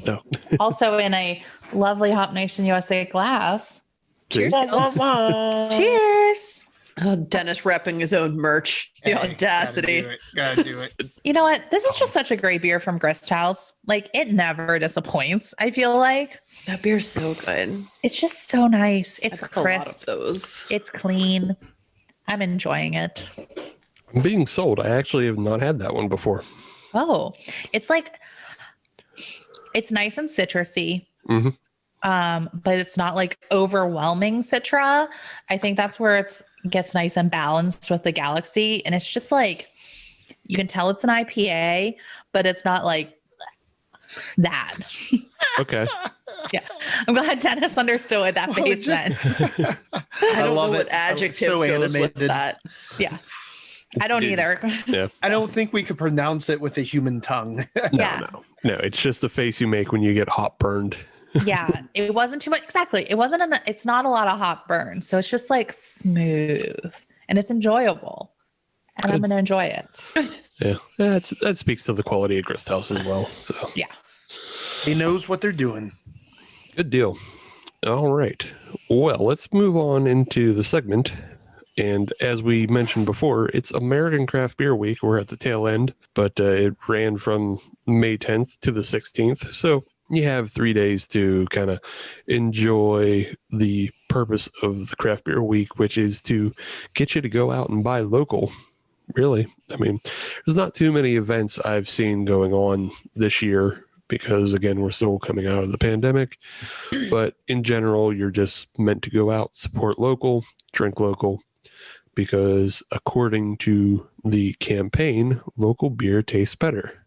No. Also in a lovely Hop Nation USA glass. Cheers. Cheers. Oh, Dennis repping his own merch. The audacity. Gotta do it. You know what? This is just such a great beer from Grist House. Like, it never disappoints, I feel like. That beer's so good. It's just so nice. It's I've had a lot crisp. of those. It's clean. I'm enjoying it. I'm being sold. I actually have not had that one before. Oh, it's like, it's nice and citrusy. Mm-hmm. But it's not like overwhelming citra. I think that's where it gets nice and balanced with the Galaxy. And it's just like, you can tell it's an IPA, but it's not like that. Okay. Yeah. I'm glad Dennis understood what that face meant. I don't love know it. what adjective So goes with animated. that. Yeah. I don't either. Yeah. I don't think we could pronounce it with a human tongue. Yeah. No, it's just the face you make when you get hot burned. Yeah. It wasn't too much. Exactly. It's not a lot of hot burn. So it's just like smooth and it's enjoyable. And I'm going to enjoy it. Yeah. That speaks to the quality of Grist House as well. So Yeah. He knows what they're doing. good deal. All right. Well, let's move on into the segment. And as we mentioned before, it's American Craft Beer Week. We're at the tail end, but it ran from May 10th to the 16th. So you have 3 days to kind of enjoy the purpose of the Craft Beer Week, which is to get you to go out and buy local. Really. I mean, there's not too many events I've seen going on this year because, again, we're still coming out of the pandemic. But in general, you're just meant to go out, support local, drink local. Because according to the campaign, local beer tastes better.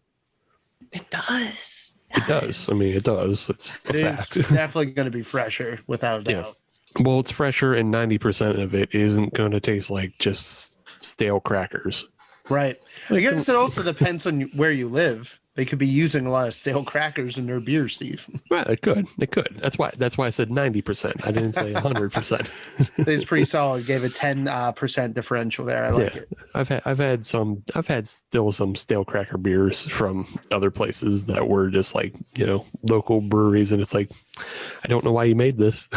It does. It does. I mean, it does. It's a It is fact. definitely going to be fresher, without a Yeah. doubt. Well, it's fresher, and 90% of it isn't going to taste like just stale crackers. Right. I guess it also depends on where you live. They could be using a lot of stale crackers in their beer, Steve. Well, it could. It could. That's why I said 90%. I didn't say 100%. It's pretty solid. Gave a 10% differential there. I like Yeah. it. I've had still some stale cracker beers from other places that were just like, local breweries, and it's like, I don't know why you made this.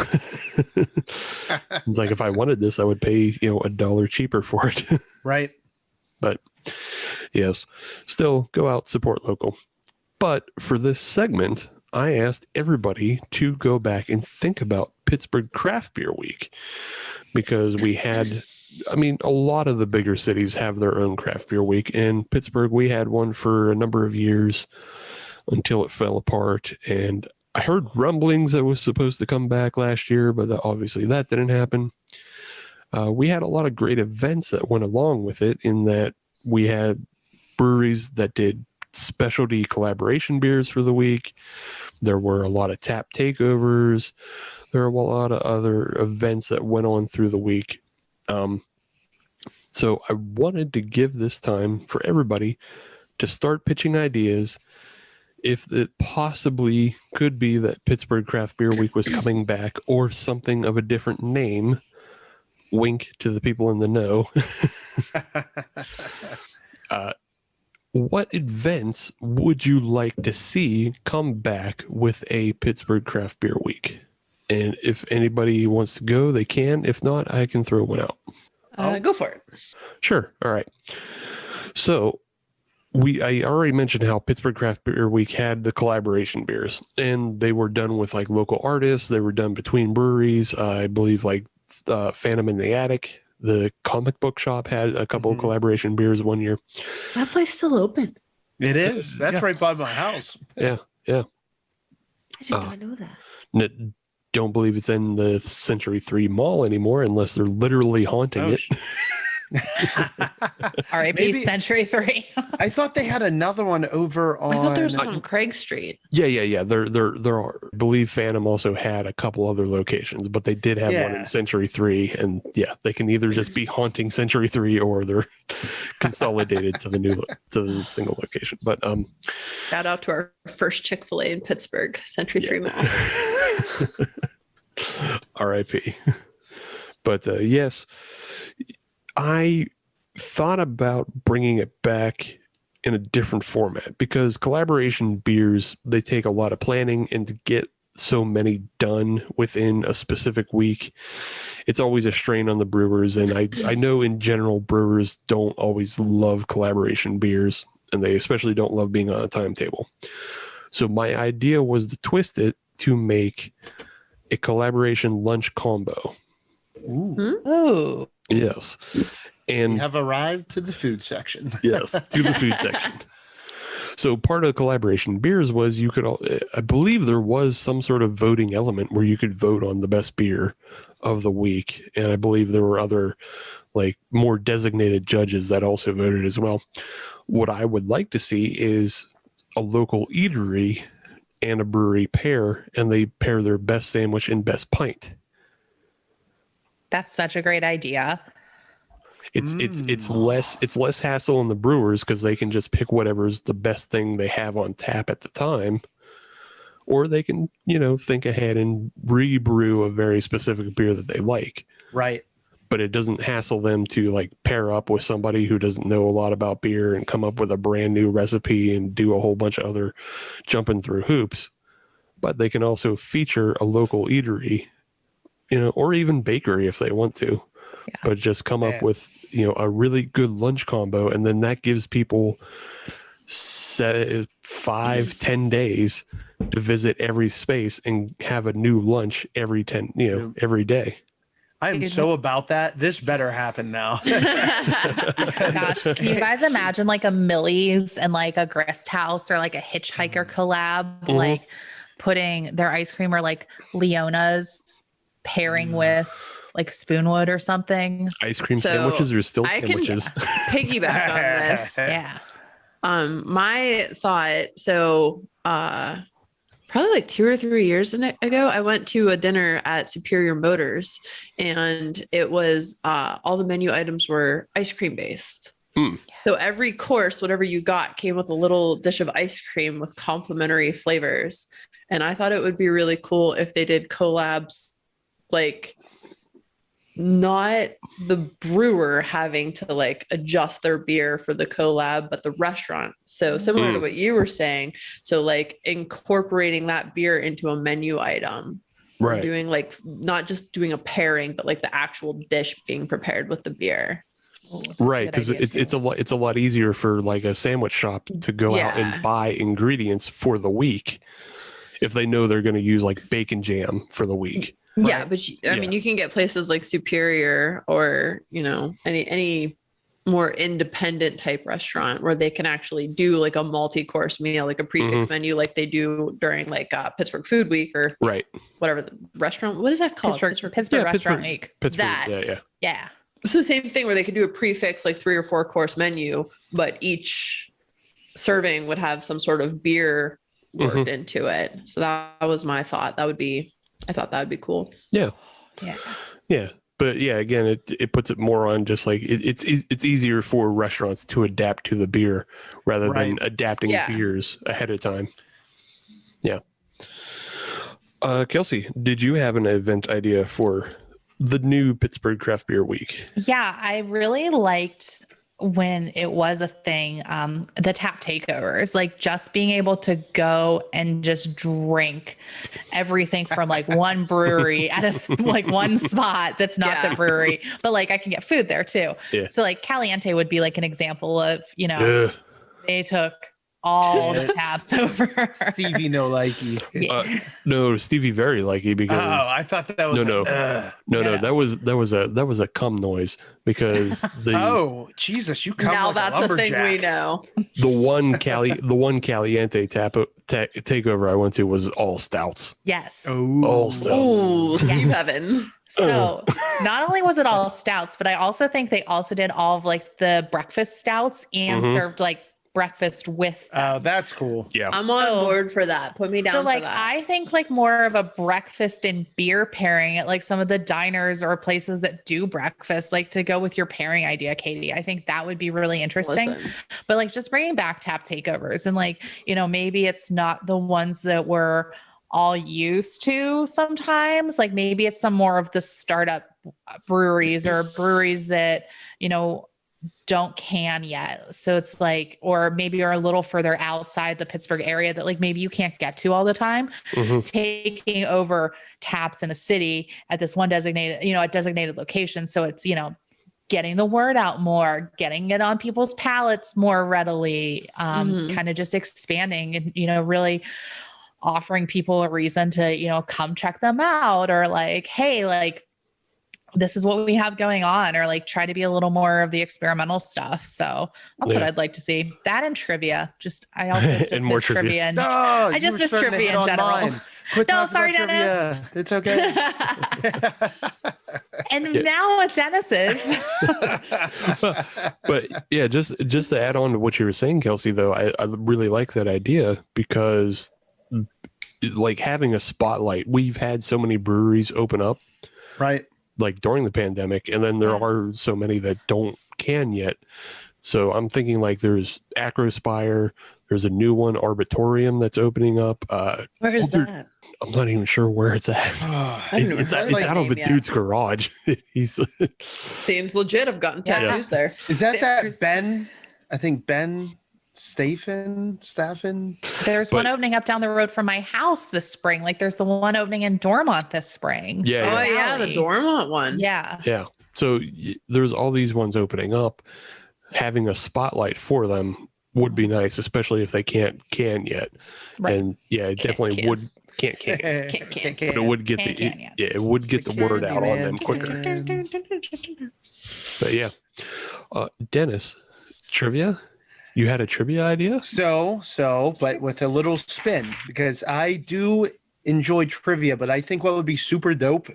It's like, if I wanted this, I would pay, $1 cheaper for it. Right. But yes, still go out, support local. But for this segment, I asked everybody to go back and think about Pittsburgh Craft Beer Week, because we had, a lot of the bigger cities have their own craft beer week. In Pittsburgh, we had one for a number of years until it fell apart. And I heard rumblings that it was supposed to come back last year, but obviously that didn't happen. We had a lot of great events that went along with it, in that we had breweries that did specialty collaboration beers for the week. There were a lot of tap takeovers. There are a lot of other events that went on through the week. So I wanted to give this time for everybody to start pitching ideas if it possibly could be that Pittsburgh Craft Beer Week was coming back or something of a different name. Wink to the people in the know. What events would you like to see come back with a Pittsburgh Craft Beer Week? And if anybody wants to go, they can. If not, I can throw one out. Go for it. Sure. All right. So I already mentioned how Pittsburgh Craft Beer Week had the collaboration beers, and they were done with like local artists. They were done between breweries. I believe like Phantom in the Attic, the comic book shop, had a couple of collaboration beers one year. That place still open. It is. That's right by my house. Yeah. I did not know that. Don't believe it's in the Century 3 Mall anymore unless they're literally haunting it. R.I.P. Maybe- Century 3. I thought they had another one over on. I thought there was one on Craig Street. Yeah. There are. I believe Phantom also had a couple other locations, but they did have one in Century 3, and yeah, they can either just be haunting Century 3 or they're consolidated to the single location. But Shout out to our first Chick-fil-A in Pittsburgh, Century 3 Mall. R.I.P. But yes, I thought about bringing it back in a different format because collaboration beers, they take a lot of planning, and to get so many done within a specific week, it's always a strain on the brewers. And I know in general brewers don't always love collaboration beers, and they especially don't love being on a timetable. So my idea was to twist it to make a collaboration lunch combo. Ooh. Yes. And We have arrived to the food section. yes, to the food section. So part of collaboration beers was you could, I believe there was some sort of voting element where you could vote on the best beer of the week. And I believe there were other like more designated judges that also voted as well. What I would like to see is a local eatery and a brewery pair, and they pair their best sandwich and best pint. That's such a great idea. It's less hassle on the brewers because they can just pick whatever's the best thing they have on tap at the time, or they can think ahead and rebrew a very specific beer that they like. Right. But it doesn't hassle them to like pair up with somebody who doesn't know a lot about beer and come up with a brand new recipe and do a whole bunch of other jumping through hoops. But they can also feature a local eatery, or even bakery if they want to, but just come up with, a really good lunch combo. And then that gives people 5-10 days to visit every space and have a new lunch every day. I am so about that. This better happen now. Gosh, can you guys imagine like a Millie's and like a Grist house or like a Hitchhiker collab, like putting their ice cream or like Leona's pairing with like Spoonwood or something? Ice cream sandwiches are still sandwiches. I can piggyback on this. Yeah. My thought, probably like 2 or 3 years ago, I went to a dinner at Superior Motors, and it was all the menu items were ice cream based. So every course, whatever you got, came with a little dish of ice cream with complimentary flavors. And I thought it would be really cool if they did collabs, like not the brewer having to like adjust their beer for the collab, but the restaurant. So similar to what you were saying. So like incorporating that beer into a menu item, right? Doing like not just doing a pairing, but like the actual dish being prepared with the beer. Right, because it's a lot easier for like a sandwich shop to go out and buy ingredients for the week if they know they're going to use like bacon jam for the week. Yeah, right? but I mean, you can get places like Superior or any more independent type restaurant where they can actually do like a multi-course meal, like a prefix menu, like they do during like Pittsburgh Food Week or whatever the restaurant. What is that called? Pittsburgh Restaurant Week. Pittsburgh, yeah. So the same thing where they could do a prefix like 3 or 4 course menu, but each serving would have some sort of beer worked into it. So that was my thought. That would be I thought that would be cool. Yeah. Yeah. Yeah. But yeah, again, it puts it more on just like it's easier for restaurants to adapt to the beer rather than adapting Yeah. beers ahead of time. Yeah. Kelsey, did you have an event idea for the new Pittsburgh Craft Beer Week? Yeah, I really liked when it was a thing, the tap takeovers, like just being able to go and just drink everything from like one brewery at like one spot that's not the brewery, but like I can get food there too. Yeah. So like Caliente would be like an example of, they took all the taps over. Stevie no likey. No, Stevie very likey because I thought that was no, that was a cum noise because the Jesus, you come Now like that's a a thing we lumberjack. know. the one Caliente takeover I went to was all stouts. Yes. All stouts. Ooh, Steve Heaven. So not only was it all stouts, but I also think they also did all of like the breakfast stouts and served like breakfast with them. Oh, that's cool. Yeah. I'm on board for that. Put me down So like for that. I think like more of a breakfast and beer pairing at like some of the diners or places that do breakfast, like to go with your pairing idea, Katie. I think that would be really interesting. Listen. But like just bringing back tap takeovers and like, maybe it's not the ones that we're all used to sometimes. Like maybe it's some more of the startup breweries or breweries that, don't can yet. So it's like, or maybe are a little further outside the Pittsburgh area that like maybe you can't get to all the time. Taking over taps in a city at this one designated, a designated location. So it's, getting the word out more, getting it on people's palates more readily, kind of just expanding and, really offering people a reason to, come check them out or like, hey, like, this is what we have going on, or like try to be a little more of the experimental stuff. So that's what I'd like to see. That and trivia. I also just more miss trivia. And No, I you just were miss starting to trivia hit in on general. mine. Quit No, talking sorry, about Dennis. trivia. It's okay. And now at Dennis's. But yeah, just to add on to what you were saying, Kelsey, though, I really like that idea because like having a spotlight, we've had so many breweries open up. Right. Like during the pandemic, and then there are so many that don't can yet. So I'm thinking like there's Acrospire, there's a new one, Arbitorium, that's opening up. Where is that? I'm not even sure where it's at. It's out of a dude's garage. He's Seems legit. I've gotten tattoos there. Is that Ben? I think Ben Staffen. There's one opening up down the road from my house this spring. Like there's the one opening in Dormont this spring. Yeah. Oh yeah, the Dormont one. Yeah. Yeah. So there's all these ones opening up. Having a spotlight for them would be nice, especially if they can't can yet. Right. And yeah, it definitely would can't. But it would get it would get the word out on them quicker. But yeah, Dennis, trivia. You had a trivia idea? But with a little spin, because I do enjoy trivia, but I think what would be super dope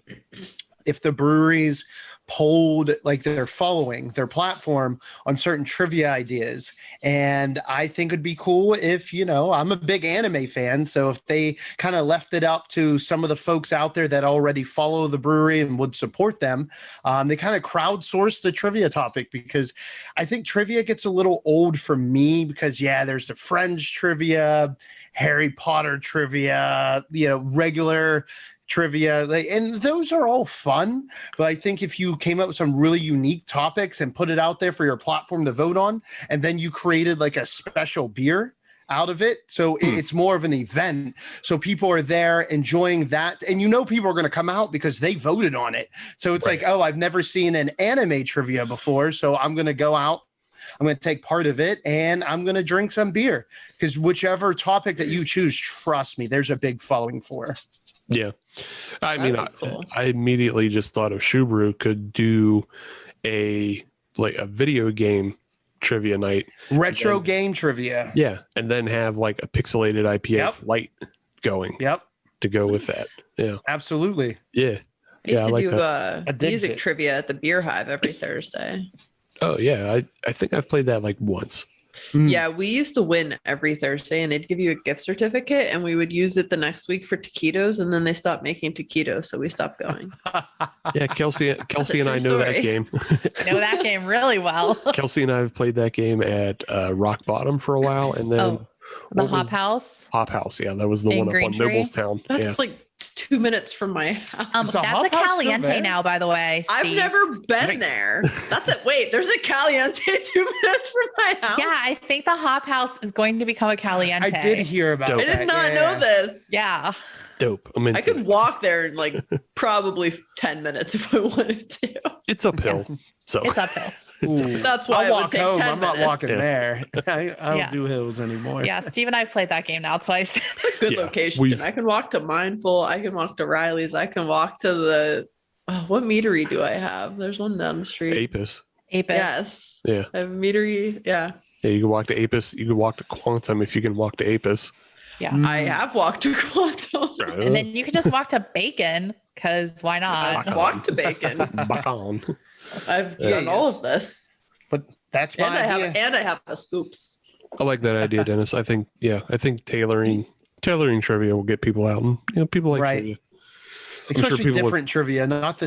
if the breweries polled like their following, their platform on certain trivia ideas. And I think it'd be cool if, I'm a big anime fan. So if they kind of left it up to some of the folks out there that already follow the brewery and would support them, they kind of crowdsource the trivia topic, because I think trivia gets a little old for me because there's the Friends trivia, Harry Potter trivia, regular trivia, and those are all fun. But I think if you came up with some really unique topics and put it out there for your platform to vote on, and then you created like a special beer out of it, so it's more of an event, so people are there enjoying that, and people are going to come out because they voted on it. So it's like, oh, I've never seen an anime trivia before, so I'm going to go out, I'm going to take part of it, and I'm going to drink some beer, because whichever topic that you choose, trust me, there's a big following for. Yeah. I That'd mean, be cool. I immediately just thought of Shubrew could do a video game trivia night. Retro game trivia. Yeah. And then have like a pixelated IPA flight going Yep. to go with that. Yeah. Absolutely. Yeah. I used I to like do that. music it. trivia at the Beer Hive every Thursday. Oh, yeah. I think I've played that like once. Yeah, we used to win every Thursday, and they'd give you a gift certificate, and we would use it the next week for taquitos, and then they stopped making taquitos, so we stopped going. Yeah, Kelsey and I true know that story. game. I know that game really well. Kelsey and I have played that game at Rock Bottom for a while, and then The what was- Hop House. Hop House. Yeah, that was the In one up on Greentree? Nobletown. That's Yeah. like 2 minutes from my house. Is the That's Hop a House still Caliente there? now, by the way. I've Steve. never been Nice. there. That's it. Wait, there's a Caliente 2 minutes from my house. Yeah, I think the Hop House is going to become a Caliente. I did hear about Dope. I that. did not yeah. know this. Yeah. Dope. I'm into I could it. walk there in like probably 10 minutes if I wanted to. It's uphill. So It's uphill. Ooh. That's why I'll it would walk take home. 10 I'm not minutes. walking Yeah. there. I don't Yeah. do hills anymore. Yeah, Steve and I have played that game now twice. It's a good Yeah, location. we've- I can walk to Mindful. I can walk to Riley's. I can walk to the. Oh, what meadery do I have? There's one down the street. Apis. Apis. Yes. Yeah. I have a meadery. Yeah. Yeah, you can walk to Apis. You can walk to Quantum if you can walk to Apis. Yeah. I have walked to Quantum. And then you can just walk to Bacon because why not? I've walked to Bacon. Back on. I've Yeah. done all of this. But that's my idea. And I have a scoops. I like that idea, Dennis. I think tailoring trivia will get people out, and people like Right. trivia. I'm sure Especially people would- different trivia, not the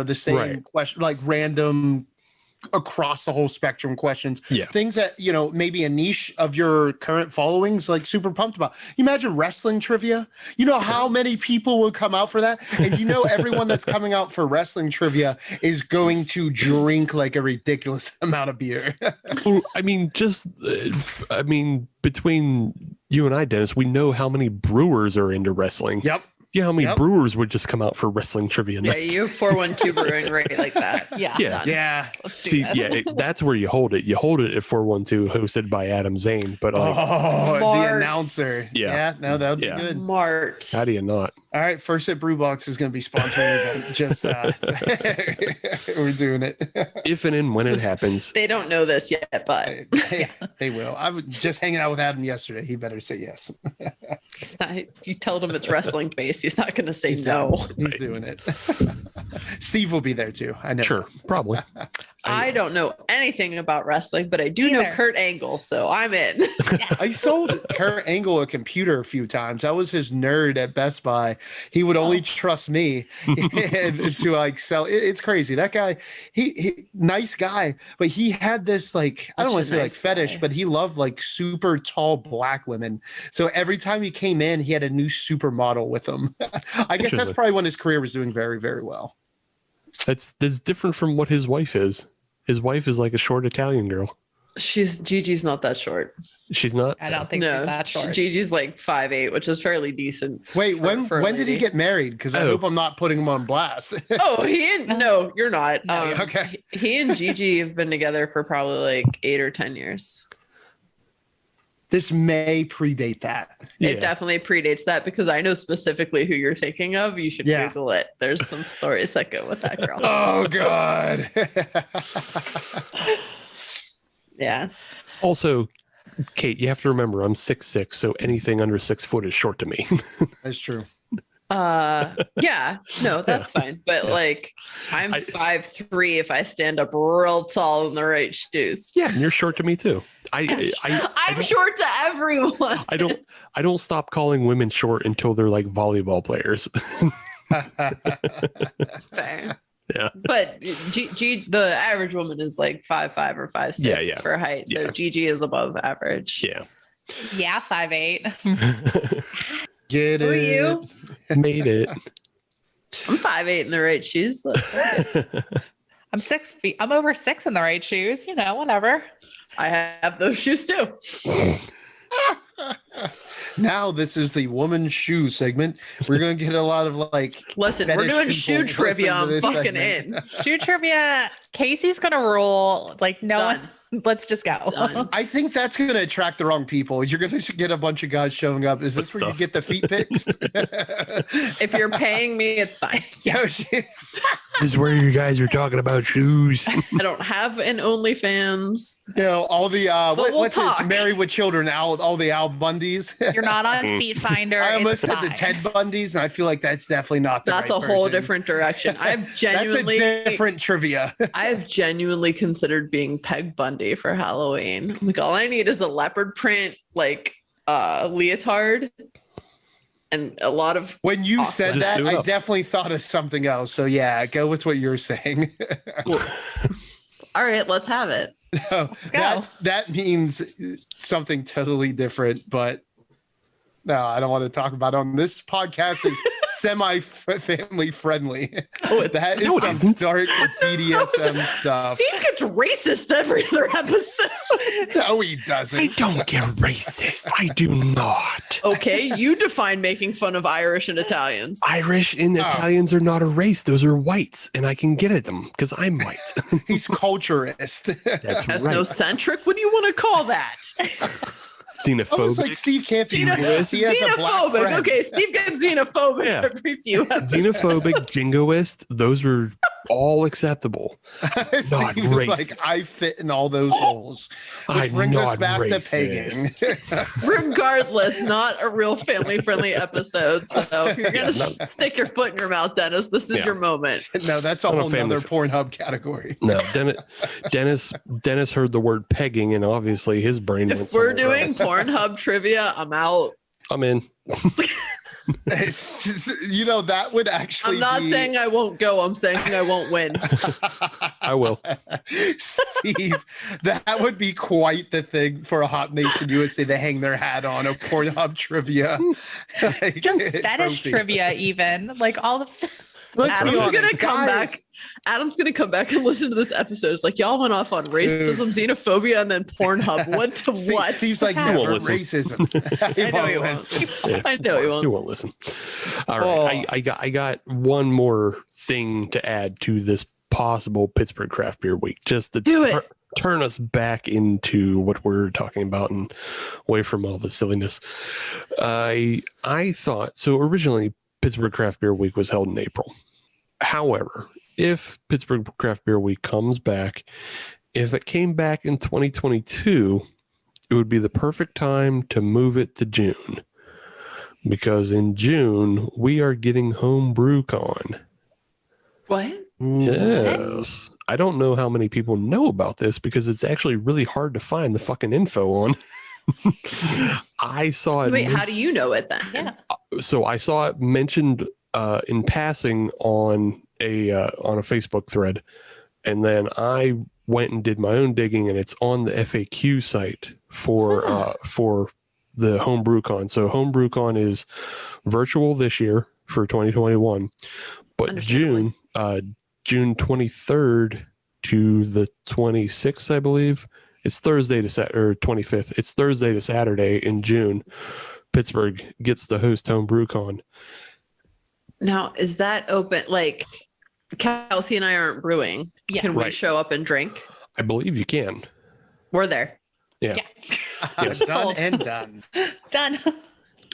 the same Right. question, like random across the whole spectrum questions. Yeah. Things that maybe a niche of your current followings like super pumped about. You imagine wrestling trivia. You know how many people will come out for that, and everyone that's coming out for wrestling trivia is going to drink like a ridiculous amount of beer. Well, between you and I, Dennis, we know how many brewers are into wrestling. Yep. Yeah, how many Yep. brewers would just come out for wrestling trivia Yeah, night? you have 412 brewing right like that. Yeah. Yeah. Done. Yeah. Let's do See, this. yeah, that's where you hold it. You hold it at 412, hosted by Adam Zane. But like, Oh, the Smart. announcer. Yeah. No, that would Yeah. be good. Smart. how do you not? All right, First Sip Brew Box is going to be sponsoring event. Just we're doing it. If and when it happens, They don't know this yet, but They will. I was just hanging out with Adam yesterday. He better say yes. he's not, you tell him it's wrestling based. He's not going to say He's no. He's doing it. Steve will be there too. I know. sure, probably. I don't know anything about wrestling, but I do know Neither. Kurt Angle, so I'm in. I sold Kurt Angle a computer a few times. I was his nerd at Best Buy. He would only trust me to like sell. It's crazy. That guy, he nice guy, but he had this like, I don't Such want a to say like nice fetish, guy. but he loved like super tall black women. So every time he came in, he had a new supermodel with him. I guess that's Interesting. probably when his career was doing very, very well. That's different from what his wife is. His wife is like a short Italian girl. Gigi's not that short. She's not. I don't think she's that short. Gigi's like 5'8", which is fairly decent. Wait, for a when did he lady. get married? Because I Oh. hope I'm not putting him on blast. Oh, no, you're not. No, you're- Okay. He and Gigi have been together for probably like 8 or 10 years. This may predate that. It definitely predates that because I know specifically who you're thinking of. You should Yeah. Google it. There's some stories that go with that girl. Oh God. Yeah. Also, Kate, you have to remember I'm 6'6", so anything under 6 foot is short to me. That's true. Yeah. No, that's fine. But like, I'm I- 5'3" if I stand up real tall in the right shoes. Yeah, and you're short to me too. I I'm don't- short to everyone. I don't stop calling women short until they're like volleyball players. Fair. Yeah. But the average woman is like 5'5" or 5'6" Yeah. for height. So Yeah. Gigi is above average. Yeah. Yeah, 5'8". Get Who are it. you? Made it. I'm 5'8" in the right shoes. I'm 6 feet. I'm over 6 in the right shoes. Whatever. I have those shoes too. Now this is the woman's shoe segment. We're gonna get a lot of like. Listen, we're fetish doing people shoe listening trivia. to I'm this fucking segment. in. Shoe trivia. Casey's going to rule. Like, no Done. one. Let's just go. Done. I think that's gonna attract the wrong people. You're gonna get a bunch of guys showing up. Is this Good where you stuff. get the feet pics? If you're paying me, it's fine. Yeah. This is where you guys are talking about shoes. I don't have an OnlyFans. You know, all the we'll what's talk. this? Married with Children, all the Al Bundys. You're not on Feet Finder. I almost it's said the fine. Ted Bundys, and I feel like that's definitely not the That's right a whole person. different direction. I've genuinely That's a different trivia. I've genuinely considered being Peg Bundy for Halloween. Like all I need is a leopard print like leotard and a lot of When you Awesome. said Just that, do it I up. definitely thought of something else. So yeah, go with what you're saying. all right, let's have it. No, go. that means something totally different, but no, I don't want to talk about it on this podcast. Is semi-family friendly. That is no, it some isn't. dark BDSM stuff. Steve gets racist every other episode. No, he doesn't. I don't get racist. I do not. Okay, you define making fun of Irish and Italians. Irish and Italians are not a race. Those are whites, and I can get at them because I'm white. He's culturist. That's right. Ethnocentric? What do you want to call that? Almost Xenophobic. like Steve can't be Xeno- racist. He has a black Xenophobic. friend. Okay, Steve gets xenophobic Yeah. every few episodes. Xenophobic, jingoist, those are all acceptable. Not He was racist. like, I fit in all those holes. Which I'm brings us not back racist. to pegging. Regardless, not a real family-friendly episode. So if you're gonna stick your foot in your mouth, Dennis, this is Yeah. your moment. No, that's a I'm a whole family nother Pornhub category. No, Dennis heard the word pegging, and obviously his brain went If we're somewhere doing else. Pornhub trivia, I'm out. I'm in. It's just, you know, that would actually I'm not be... saying I won't go. I'm saying I won't win. I will. Steve, that would be quite the thing for a Hot Nation USA to hang their hat on, a Pornhub trivia. Like, Just fetish trophy. trivia, even like all the. Let's be Adam's honest, gonna come guys. back. Adam's gonna come back and listen to this episode. It's like y'all went off on racism, xenophobia, and then Pornhub. What to what? Steve's like, You never won't listen. racism. I know you listen. won't. I know you won't. You won't listen. All right. Oh. I got one more thing to add to this possible Pittsburgh Craft Beer Week, just to Do it. turn us back into what we're talking about and away from all the silliness. I thought so. Originally, Pittsburgh Craft Beer Week was held in April. However, if Pittsburgh Craft Beer Week comes back, if it came back in 2022, it would be the perfect time to move it to June. Because in June, we are getting Homebrew Con. What? Yes. I don't know how many people know about this because it's actually really hard to find the fucking info on. I saw it. Wait, how do you know it then? Yeah. So I saw it mentioned in passing on a Facebook thread, and then I went and did my own digging, and it's on the FAQ site for the Homebrew Con. So Homebrew Con is virtual this year for 2021, but Understandably. June 23rd to the 26th, I believe. It's Thursday to Saturday, or 25th. It's Thursday to Saturday in June. Pittsburgh gets to host Homebrew Con. Now, is that open? Like, Kelsey and I aren't brewing. Yeah. Can we Right. show up and drink? I believe you can. We're there. Yeah. Done Sold. and done. Done.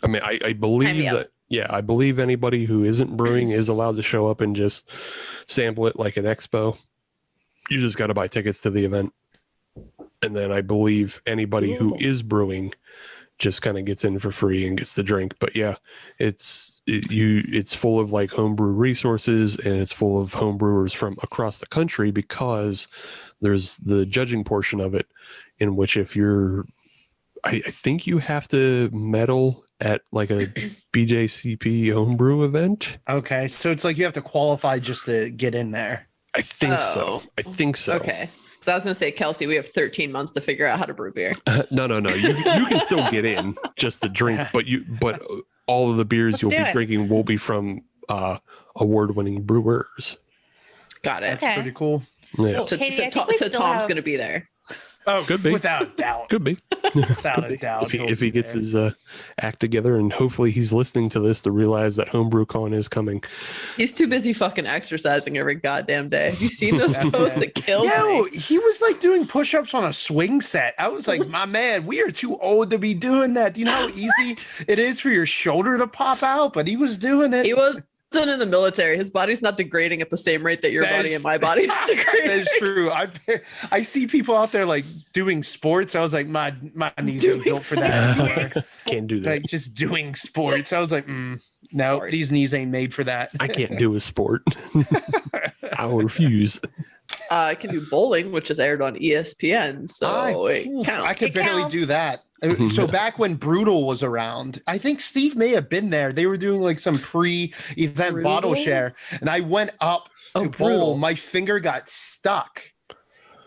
I mean, I Sign believe me up. that. Yeah, I believe anybody who isn't brewing is allowed to show up and just sample it like an expo. You just got to buy tickets to the event. And then I believe anybody who is brewing just kind of gets in for free and gets the drink. But yeah, it's full of like homebrew resources, and it's full of homebrewers from across the country, because there's the judging portion of it, in which if you're, I think you have to medal at like a BJCP homebrew event. Okay, so it's like you have to qualify just to get in there. I think Oh. so. I think so. Okay. Because I was going to say, Kelsey, we have 13 months to figure out how to brew beer. No. You can still get in just to drink, but all of the beers Let's you'll do be it. drinking will be from award-winning brewers. Got it. That's Okay. pretty cool. Yeah, Well, Katie, I think we still Tom's have- going to be there. Oh, Could be. without a doubt. could be. Without a doubt. If he gets his act together, and hopefully he's listening to this to realize that Homebrew Con is coming. He's too busy fucking exercising every goddamn day. Have you seen those posts? It kills Yo, me. he was like doing push-ups on a swing set. I was like, my man, we are too old to be doing that. Do you know how easy it is for your shoulder to pop out? But he was doing it. He wasn't wasn't in the military. His body's not degrading at the same rate that your That body is- and my body is That degrading. is true. I see people out there like doing sports. I was like, my knees ain't built for that anymore. Can't do that. Like just doing sports. I was like, no, Sports. these knees ain't made for that. I can't do a sport. I will refuse. I can do bowling, which is aired on ESPN. So it counts. I could It barely counts. do that. So back when Brutal was around, I think Steve may have been there. They were doing like some pre-event bottle Brutal? share, and I went up to bowl. Brutal. My finger got stuck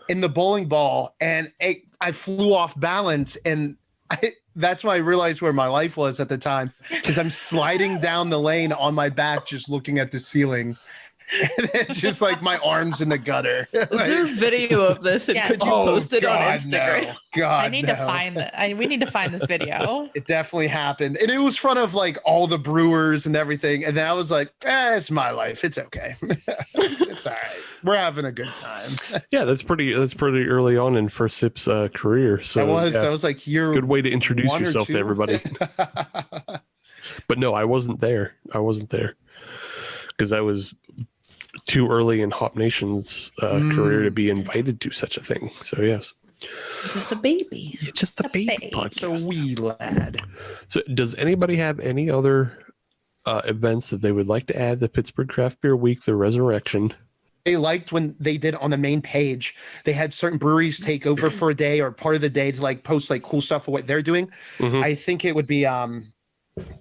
in the bowling ball, and I flew off balance, and that's when I realized where my life was at the time, because I'm sliding down the lane on my back, just looking at the ceiling. And then just like my arms in the gutter. Is there a video of this? And Yes. could you post it on Instagram? No. God, I need to find that. We need to find this video. It definitely happened. And it was front of like all the brewers and everything. And then I was like, it's my life. It's okay. It's all right. We're having a good time. Yeah, that's pretty early on in First Sip's career. So I yeah, was like, you're good way to introduce one or yourself to two. everybody. But no, I wasn't there. Because that was too early in Hop Nation's career to be invited to such a thing. So yes, Just a baby. just a baby baby. It's a podcast. wee lad. So does anybody have any other events that they would like to add to Pittsburgh Craft Beer Week, the Resurrection? They liked when they did on the main page, they had certain breweries take over for a day or part of the day to like post like cool stuff of what they're doing. Mhm. I think it would be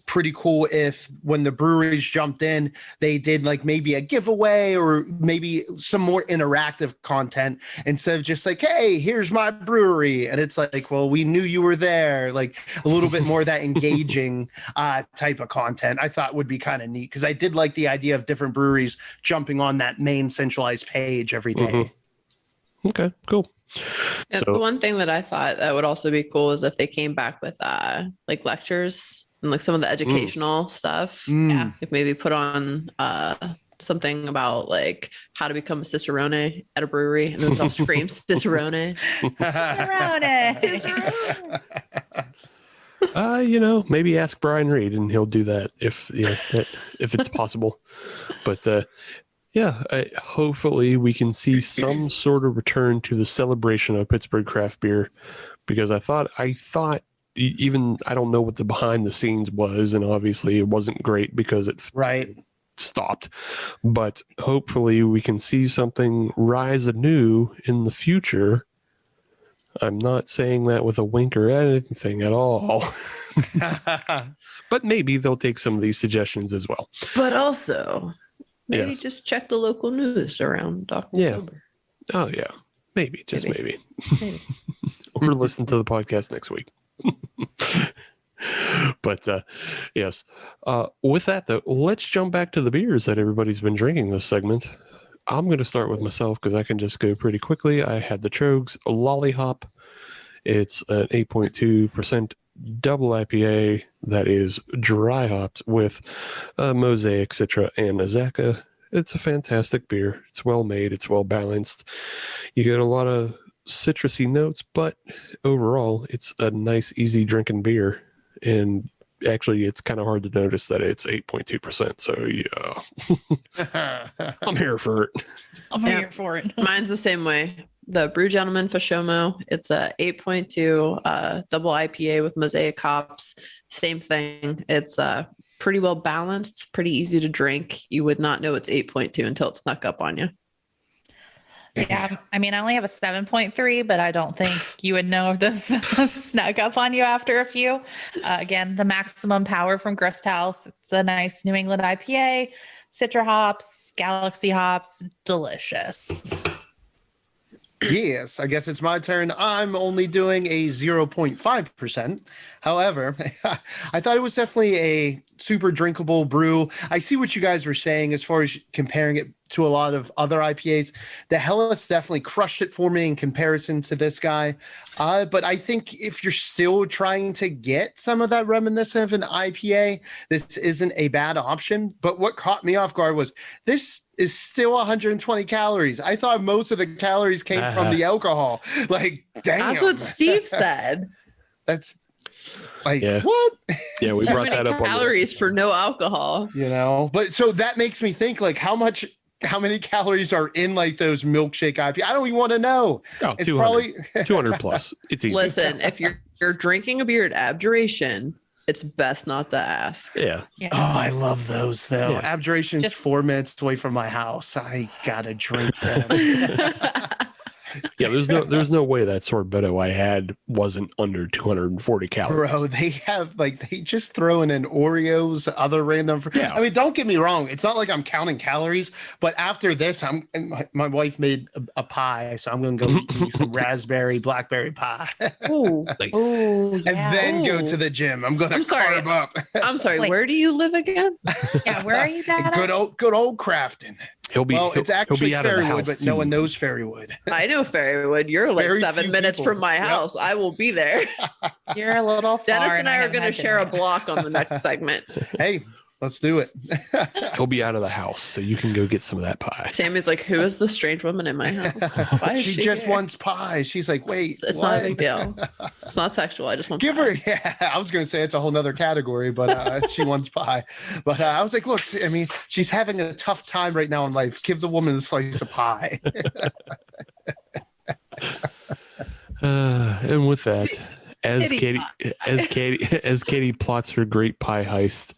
pretty cool if when the breweries jumped in, they did like maybe a giveaway or maybe some more interactive content instead of just like, hey, here's my brewery. And it's like, well, we knew you were there. Like a little bit more of that engaging type of content I thought would be kind of neat, because I did like the idea of different breweries jumping on that main centralized page every day. Mhm. Okay, cool. Yeah, So- the one thing that I thought that would also be cool is if they came back with like lectures and like some of the educational stuff. Mm. Like maybe put on something about like how to become a cicerone at a brewery, and then they'll scream cicerone. Maybe ask Brian Reed and he'll do that if it's possible. But hopefully we can see some sort of return to the celebration of Pittsburgh craft beer, because I thought even I don't know what the behind the scenes was, and obviously it wasn't great because it Right. stopped. But hopefully we can see something rise anew in the future. I'm not saying that with a wink or anything at all. But maybe they'll take some of these suggestions as well. But also maybe Yes. just check the local news around Yeah. October. Oh yeah, maybe, just maybe. Maybe. Or listen to the podcast next week. But yes, with that though, let's jump back to the beers that everybody's been drinking this segment. I'm going to start with myself because I can just go pretty quickly. I had the Trogs Lollihop. It's an 8.2% double IPA that is dry hopped with Mosaic, Citra, and Azaka. It's a fantastic beer. It's well made. It's well balanced. You get a lot of citrusy notes, but overall, it's a nice, easy drinking beer. And actually, it's kind of hard to notice that it's 8.2%. So yeah, I'm here for it. I'm Yeah. here for it. Mine's the same way. The Brew Gentleman Fashomo. It's a 8.2 double IPA with mosaic hops. Same thing. It's pretty well balanced, pretty easy to drink. You would not know it's 8.2 until it snuck up on you. Yeah, I mean, I only have a 7.3, but I don't think you would know if this snuck up on you after a few. Again, the maximum power from Grist House. It's a nice New England IPA, Citra hops, Galaxy hops, delicious. Yes, I guess it's my turn. I'm only doing a 0.5%. However, I thought it was definitely a super drinkable brew. I see what you guys were saying as far as comparing it to a lot of other IPAs. The Hellas definitely crushed it for me in comparison to this guy. But I think if you're still trying to get some of that reminiscent of an IPA, this isn't a bad option. But what caught me off guard was this is still 120 calories. I thought most of the calories came from the alcohol. Like, damn. That's what Steve said. That's Like, Yeah. what? Yeah, we Too brought many that up calories for no alcohol. But so that makes me think, like, how many calories are in like those milkshake IPA? I don't even want to know. Oh, It's 200, probably 200 plus. It's easy. Listen, if you're drinking a beer at abjuration, it's best not to ask. Yeah. Oh, I love those though. Yeah. Abjuration's Just- 4 minutes away from my house. I gotta drink them. Yeah, there's no way that sorbetto I had wasn't under 240 calories. Bro, they just throw in Oreos, other random. Yeah. I mean, don't get me wrong. It's not like I'm counting calories, but after this, my wife made a pie, so I'm gonna go eat me some raspberry blackberry pie, Oh, Nice. and then go to the gym. I'm gonna I'm sorry. carb up. I'm sorry. Wait. Where do you live again? Yeah, where are you, Dad? good old crafting. He'll be Well, it's he'll actually be out of the Fairywood, house but no one soon. knows Fairywood. I know Fairywood. You're like Very 7 few minutes people. from my Yep. house. I will be there. You're a little far. Dennis and I are haven't going to had share a dinner. block on the next segment. Hey, let's do it. He'll be out of the house, so you can go get some of that pie. Sammy's like, who is the strange woman in my house? Why is she she just here? wants pie. She's like, wait, It's what? not a big deal. It's not sexual. I just want Give pie. her, yeah. I was gonna say it's a whole nother category, but she wants pie. But I was like, look, I mean, she's having a tough time right now in life. Give the woman a slice of pie. And with that, as Kitty Katie plots her great pie heist,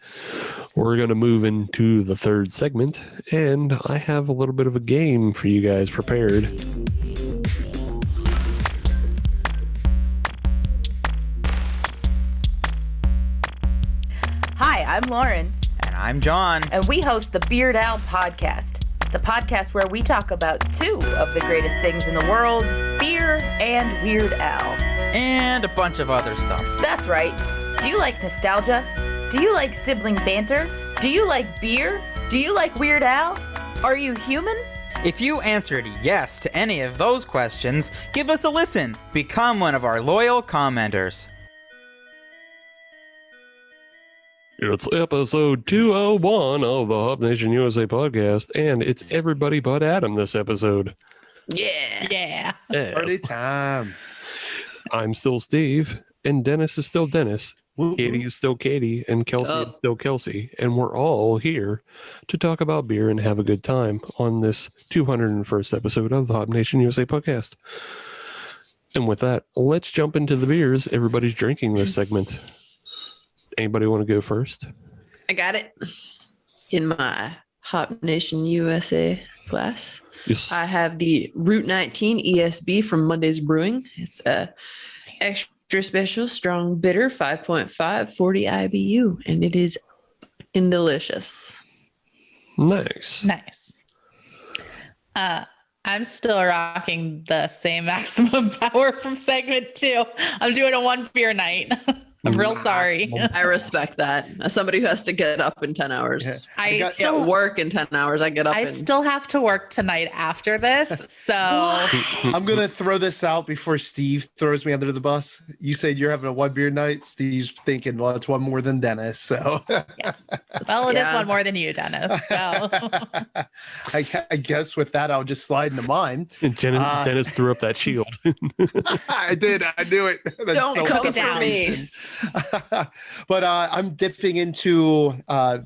we're going to move into the third segment, and I have a little bit of a game for you guys prepared. Hi, I'm Lauren, And I'm John. and we host the Beard Owl podcast, the podcast where we talk about two of the greatest things in the world, beer and Weird Al. And a bunch of other stuff. That's right. Do you like nostalgia? Do you like sibling banter? Do you like beer? Do you like Weird Al? Are you human? If you answered yes to any of those questions, give us a listen. Become one of our loyal commenters. It's episode 201 of the Hop Nation USA podcast, and it's everybody but Adam this episode. Yeah. Yeah. Yes. Party time. I'm still Steve, and Dennis is still Dennis. Katie is still Katie, and Kelsey is still Kelsey, and we're all here to talk about beer and have a good time on this 201st episode of the Hop Nation USA podcast. And with that, let's jump into the beers everybody's drinking this segment. Anybody want to go first? I got it. In my Hop Nation USA glass, Yes. I have the Route 19 ESB from Monday's Brewing. It's a extra special strong bitter 5.5 40 IBU, and it is fucking delicious. Nice. Nice. I'm still rocking the same maximum power from segment 2. I'm doing a one beer night. I'm real sorry. I respect that. As somebody who has to get up in 10 hours. Yeah. I got- At still, work in 10 hours, I get up I in. still have to work tonight after this. So I'm gonna throw this out before Steve throws me under the bus. You said you're having a one beer night. Steve's thinking, well, it's one more than Dennis. So well, it is Yeah. one more than you, Dennis. So I guess with that, I'll just slide into mine. And Dennis threw up that shield. I did. I knew it. That's Don't so come down. for me. But I'm dipping into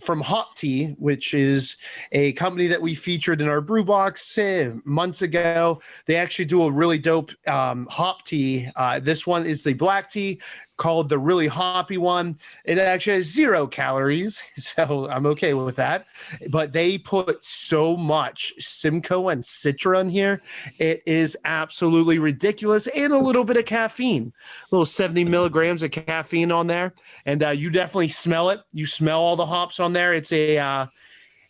from Hop Tea, which is a company that we featured in our brew box months ago. They actually do a really dope hop tea. This one is the black tea called the really hoppy one. It actually has 0 calories, so I'm okay with that. But they put so much Simcoe and Citra in here. It is absolutely ridiculous, and a little bit of caffeine, a little 70 milligrams of caffeine on there, and you definitely smell it. You smell all the hops on there.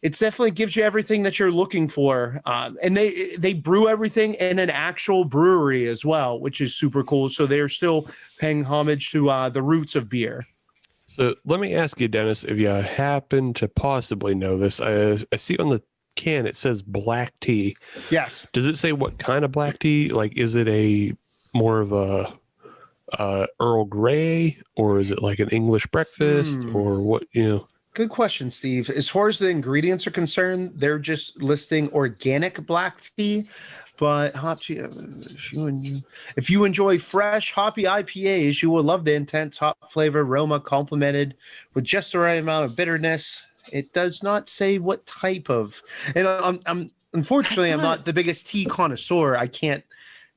It definitely gives you everything that you're looking for. And they brew everything in an actual brewery as well, which is super cool. So they're still paying homage to the roots of beer. So let me ask you, Dennis, if you happen to possibly know this. I see on the can it says black tea. Yes. Does it say what kind of black tea? Like, is it a more of a Earl Grey, or is it like an English breakfast, or what? Good question, Steve. As far as the ingredients are concerned, they're just listing organic black tea. But if you enjoy fresh hoppy IPAs, you will love the intense hop flavor aroma complemented with just the right amount of bitterness. It does not say what type of. And I'm unfortunately I'm not the biggest tea connoisseur. I can't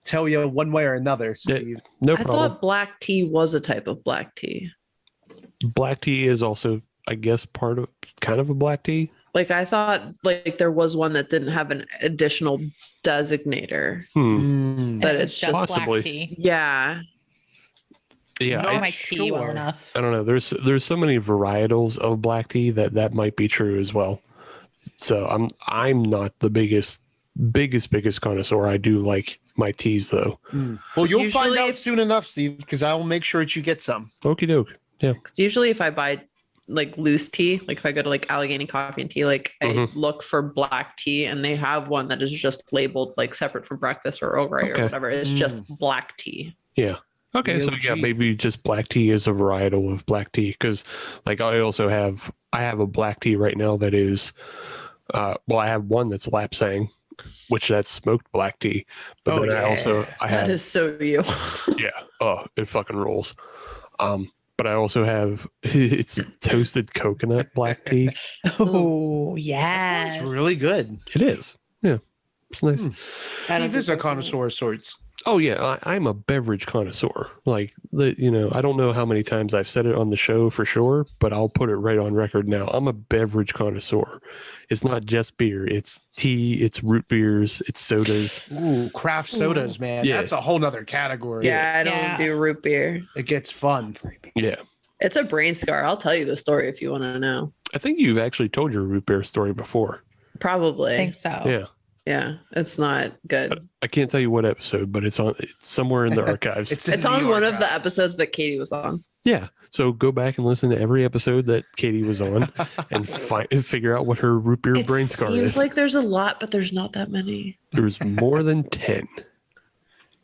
tell you one way or another, Steve. No I problem. thought black tea was a type of black tea. Black tea is also, I guess, kind of a black tea. Like I thought like there was one that didn't have an additional designator. That it's just possibly. black tea. Yeah. Yeah, I know my tea well sure. enough. I don't know. There's so many varietals of black tea that might be true as well. So I'm not the biggest connoisseur. I do like my teas though. Well, you'll find Usually- out soon enough, Steve, because I will make sure that you get some. Okie doke. Yeah. Because usually if I buy like loose tea, like if I go to like Allegheny Coffee and Tea, like I look for black tea and they have one that is just labeled like separate from breakfast or Earl Grey Okay. or whatever. It's just black tea. Yeah. Okay. So yeah, maybe just black tea is a varietal of black tea because like I have a black tea right now that is, I have one that's lapsang, which that's smoked black tea. But then I have That is so you. yeah. Oh, it fucking rolls. But I also have it's toasted coconut black tea. Oh, yes. It's really good. It is. Yeah. It's nice. Steve is a connoisseur of sorts. Oh yeah, I'm a beverage connoisseur. Like I don't know how many times I've said it on the show for sure, but I'll put it right on record now. I'm a beverage connoisseur. It's not just beer. It's tea. It's root beers. It's sodas. Ooh, craft sodas, man. Yeah. That's a whole nother category. Yeah, I don't do root beer. It gets fun. Yeah. It's a brain scar. I'll tell you the story if you want to know. I think you've actually told your root beer story before. Probably. I think so. Yeah. Yeah, it's not good. I can't tell you what episode, but it's somewhere in the archives. It's It's on one of the episodes that Katie was on. Yeah. So go back and listen to every episode that Katie was on and figure out what her root beer brain scar seems is. like there's a lot, but there's not that many. There's more than 10.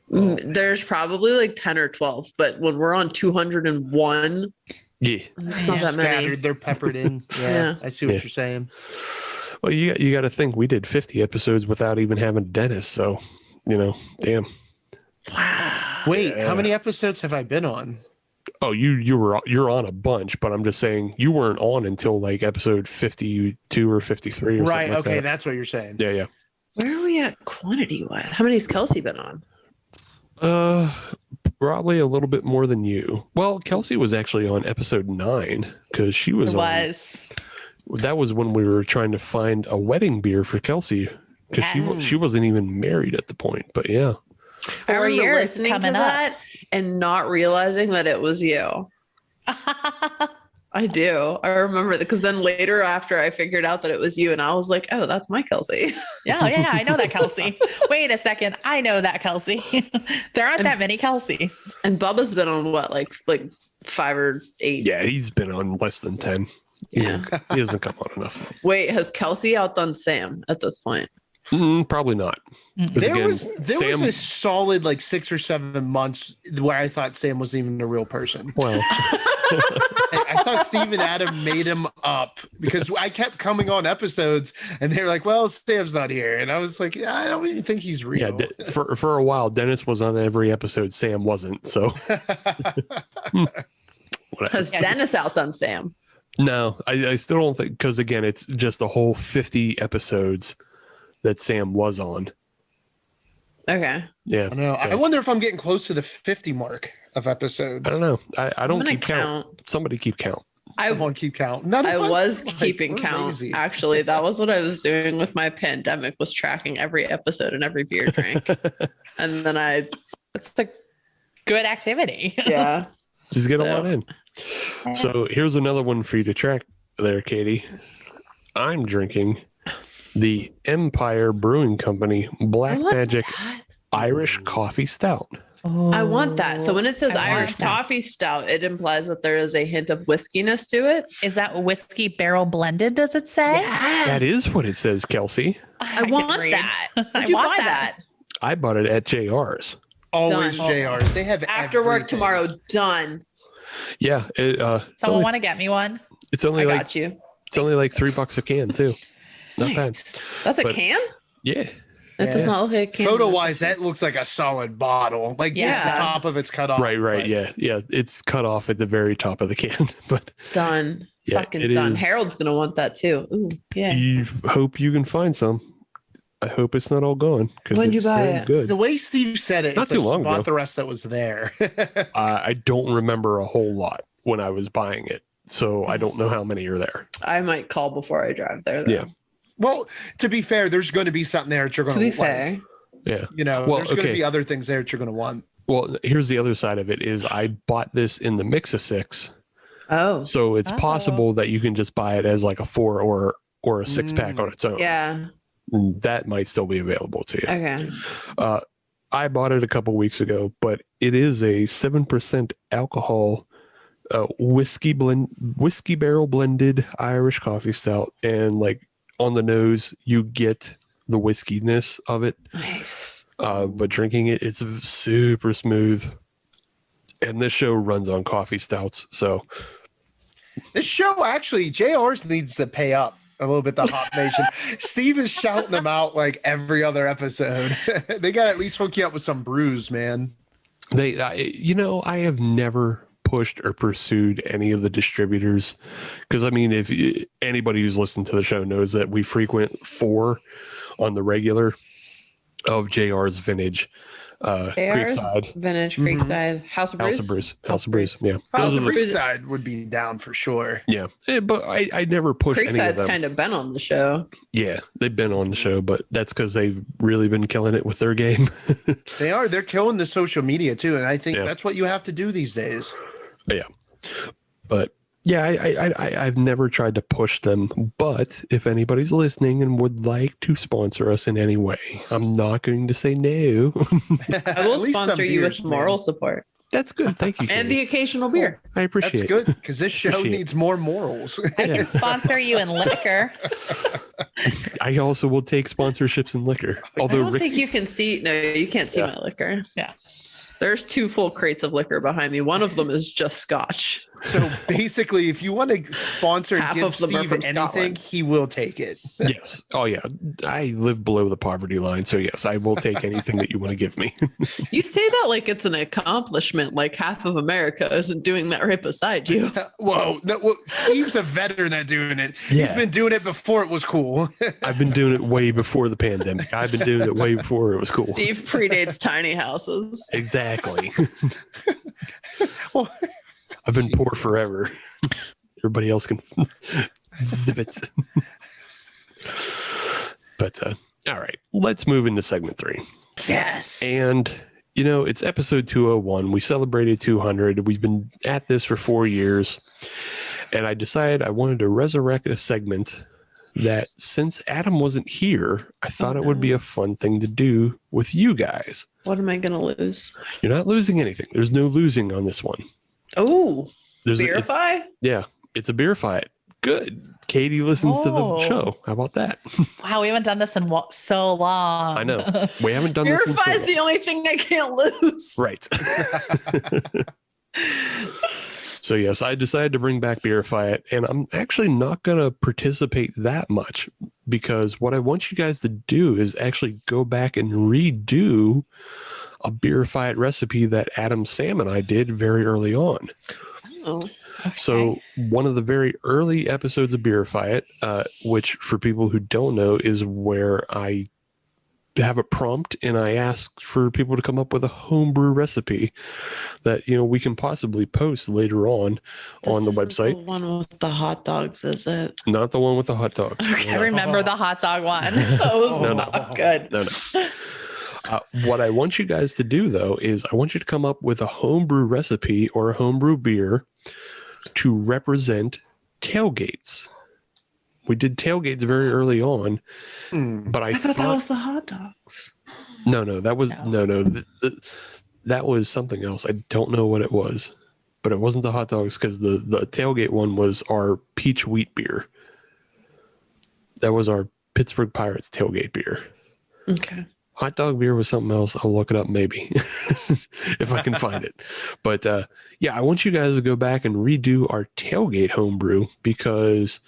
There's probably like 10 or 12, but when we're on 201, Yeah. it's not that many. Scattered, they're peppered in. Yeah, I see what you're saying. Well, you got to think we did 50 episodes without even having a dentist. So, damn. Wait, how many episodes have I been on? Oh, you're on a bunch, but I'm just saying you weren't on until like episode 52 or 53 or Right. something like Okay, that. that's what you're saying. Yeah. Where are we at quantity wise? How many's Kelsey been on? Probably a little bit more than you. Well, Kelsey was actually on episode 9 because she was that was when we were trying to find a wedding beer for Kelsey because she wasn't even married at the point. But yeah. 4 years listening coming to up. that and not realizing that it was you. I do. I remember that because then later after I figured out that it was you and I was like, oh, that's my Kelsey. Yeah, I know that Kelsey. Wait a second. I know that Kelsey. There aren't that many Kelseys. And Bubba's been on what, like 5 or 8? Yeah, he's been on less than 10. Yeah. He doesn't come on enough. Wait, has Kelsey outdone Sam at this point? Probably not. 'Cause There again, was Sam, a solid like 6 or 7 months where I thought Sam wasn't even a real person. well, I thought Steve and Adam made him up because I kept coming on episodes and they're like, well, Sam's not here. And I was like, yeah, I don't even think he's real. yeah, for a while, Dennis was on every episode. Sam wasn't. So Has Dennis outdone Sam? no, I still don't think because again, it's just a whole 50 episodes that Sam was on. Okay. Yeah, I know. so- I wonder if I'm getting close to the 50 mark of episodes. I don't know. I don't gonna keep count. Somebody keep count. I won't keep count. None of I us, was like, keeping we're count. lazy. Actually, that was what I was doing with my pandemic, was tracking every episode and every beer drink. And then It's a good activity. yeah. Just get a So- lot in. So here's another one for you to track there, Katie. I'm drinking the Empire Brewing Company Black Magic Irish Coffee Stout. I want that. So when it says I want Irish that. coffee stout, it implies that there is a hint of whiskiness to it. Is that whiskey barrel blended, does it say? Yes. That is what it says, Kelsey. I want read. that. I Would you want buy that. I bought it at JR's. Always Done. JRs. They have After work everything. tomorrow, done. Yeah, Someone want to get me one? it's I only like got you. it's only like $3 a can too. Not bad. That's a But- can? Yeah. That does not look like a can. Photo wise, that looks like a solid bottle. Like Yeah. just the top of it's cut off. Right. but- Yeah. It's cut off at the very top of the can, but Done. Yeah, Fucking it done. is. Harold's gonna want that too. Ooh, yeah. you hope you can find some. I hope it's not all gone because When'd you it's buy so it? good. The way Steve said it, Not it's too like long he bought ago. the rest that was there. I don't remember a whole lot when I was buying it, so I don't know how many are there. I might call before I drive there. Though. Yeah. Well, to be fair, there's going to be something there that you're going To to be fair, Yeah. You know, Well, there's going to okay. be other things there that you're going to want. Well, here's the other side of it: is I bought this in the mix of 6, oh so it's Oh. possible that you can just buy it as like a 4 or a 6-pack on its own. yeah. That might still be available to you. Okay. I bought it a couple weeks ago, but it is a 7% alcohol whiskey barrel blended Irish coffee stout, and like on the nose you get the whiskiness of it, Nice. but drinking it, it's super smooth. And this show runs on coffee stouts, so This show actually, JR's needs to pay up a little bit. The Hop Nation, Steve is shouting them out like every other episode. They got to at least hook you up with some brews, man. I have never pushed or pursued any of the distributors, because I mean, if anybody who's listened to the show knows that we frequent 4 on the regular of JR's Vintage, Creekside, Vintage, Mhm. Creekside, House of Brews. House of Brews. Yeah, House those of are the, Brews side would be down for sure. yeah. But I never pushed any of Creekside's them. kind of been on the show. Yeah, they've been on the show, but that's because they've really been killing it with their game. They are. They're killing the social media too, and I think Yeah. that's what you have to do these days. But yeah, I've never tried to push them. But if anybody's listening and would like to sponsor us in any way, I'm not going to say no. I will At least some sponsor you beers, with moral man. support That's good. Thank you. and Katie. the occasional beer. I appreciate That's it. good because this show Appreciate it. needs more morals. I Yeah. can sponsor you in liquor. I also will take sponsorships in liquor. I Although don't Rick's, think you can see. No, you can't see Yeah. my liquor. Yeah. There's 2 full crates of liquor behind me. One of them is just scotch. So basically, if you want to sponsor and Half give of them are Steve from anything, Scotland. he will take it. yes. Oh yeah. I live below the poverty line, so yes, I will take anything that you want to give me. You say that like it's an accomplishment. Like half of America isn't doing that right beside you. Whoa, Steve's a veteran at doing it. Yeah. He's been doing it before it was cool. I've been doing it way before the pandemic. I've been doing it way before it was cool. Steve predates tiny houses. Exactly. Well, I've been poor forever. Everybody else can zip it. But all right, let's move into segment 3. Yes. And it's episode 201. We celebrated 200. We've been at this for 4 years, and I decided I wanted to resurrect a segment that, since Adam wasn't here, I thought it would be a fun thing to do with you guys. What am I gonna lose? You're not losing anything. There's no losing on this one. Oh, There's Beerify? it's a Beerify. Good. Katie listens to the Oh. show. How about that? Wow, we haven't done this in so long. I know. We haven't done this in so Beerify's long. the only thing I can't lose. Right. So yes, I decided to bring back Beerify, and I'm actually not going to participate that much, because what I want you guys to do is actually go back and redo a Beerify recipe that Adam, Sam, and I did very early on. Oh, So one of the very early episodes of Beerify It, which for people who don't know is where I have a prompt and I ask for people to come up with a homebrew recipe that we can possibly post later on the isn't website. The one with the hot dogs, is it? Not the one with the hot dogs. I remember the hot dog one. That was No, not good. No. What I want you guys to do, though, is I want you to come up with a homebrew recipe or a homebrew beer to represent tailgates. We did tailgates very early on, but I thought that thought was the hot dogs. no, that was that was something else. I don't know what it was, but it wasn't the hot dogs, because the tailgate one was our peach wheat beer. That was our Pittsburgh Pirates tailgate beer. Okay. Hot dog beer was something else. I'll look it up maybe if I can find it. But I want you guys to go back and redo our tailgate homebrew, because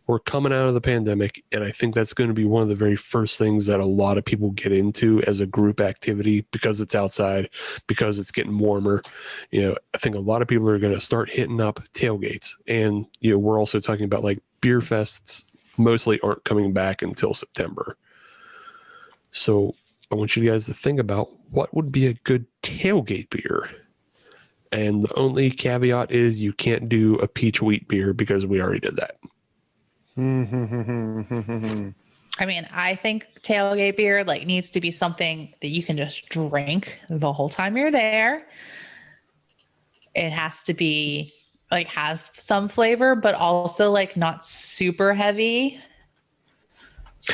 we're coming out of the pandemic, and I think that's going to be one of the very first things that a lot of people get into as a group activity because it's outside, because it's getting warmer. I think a lot of people are going to start hitting up tailgates, and we're also talking about like beer fests mostly aren't coming back until September. So I want you guys to think about what would be a good tailgate beer. And the only caveat is you can't do a peach wheat beer because we already did that. I mean, I think tailgate beer needs to be something that you can just drink the whole time you're there. It has to be has some flavor, but also not super heavy.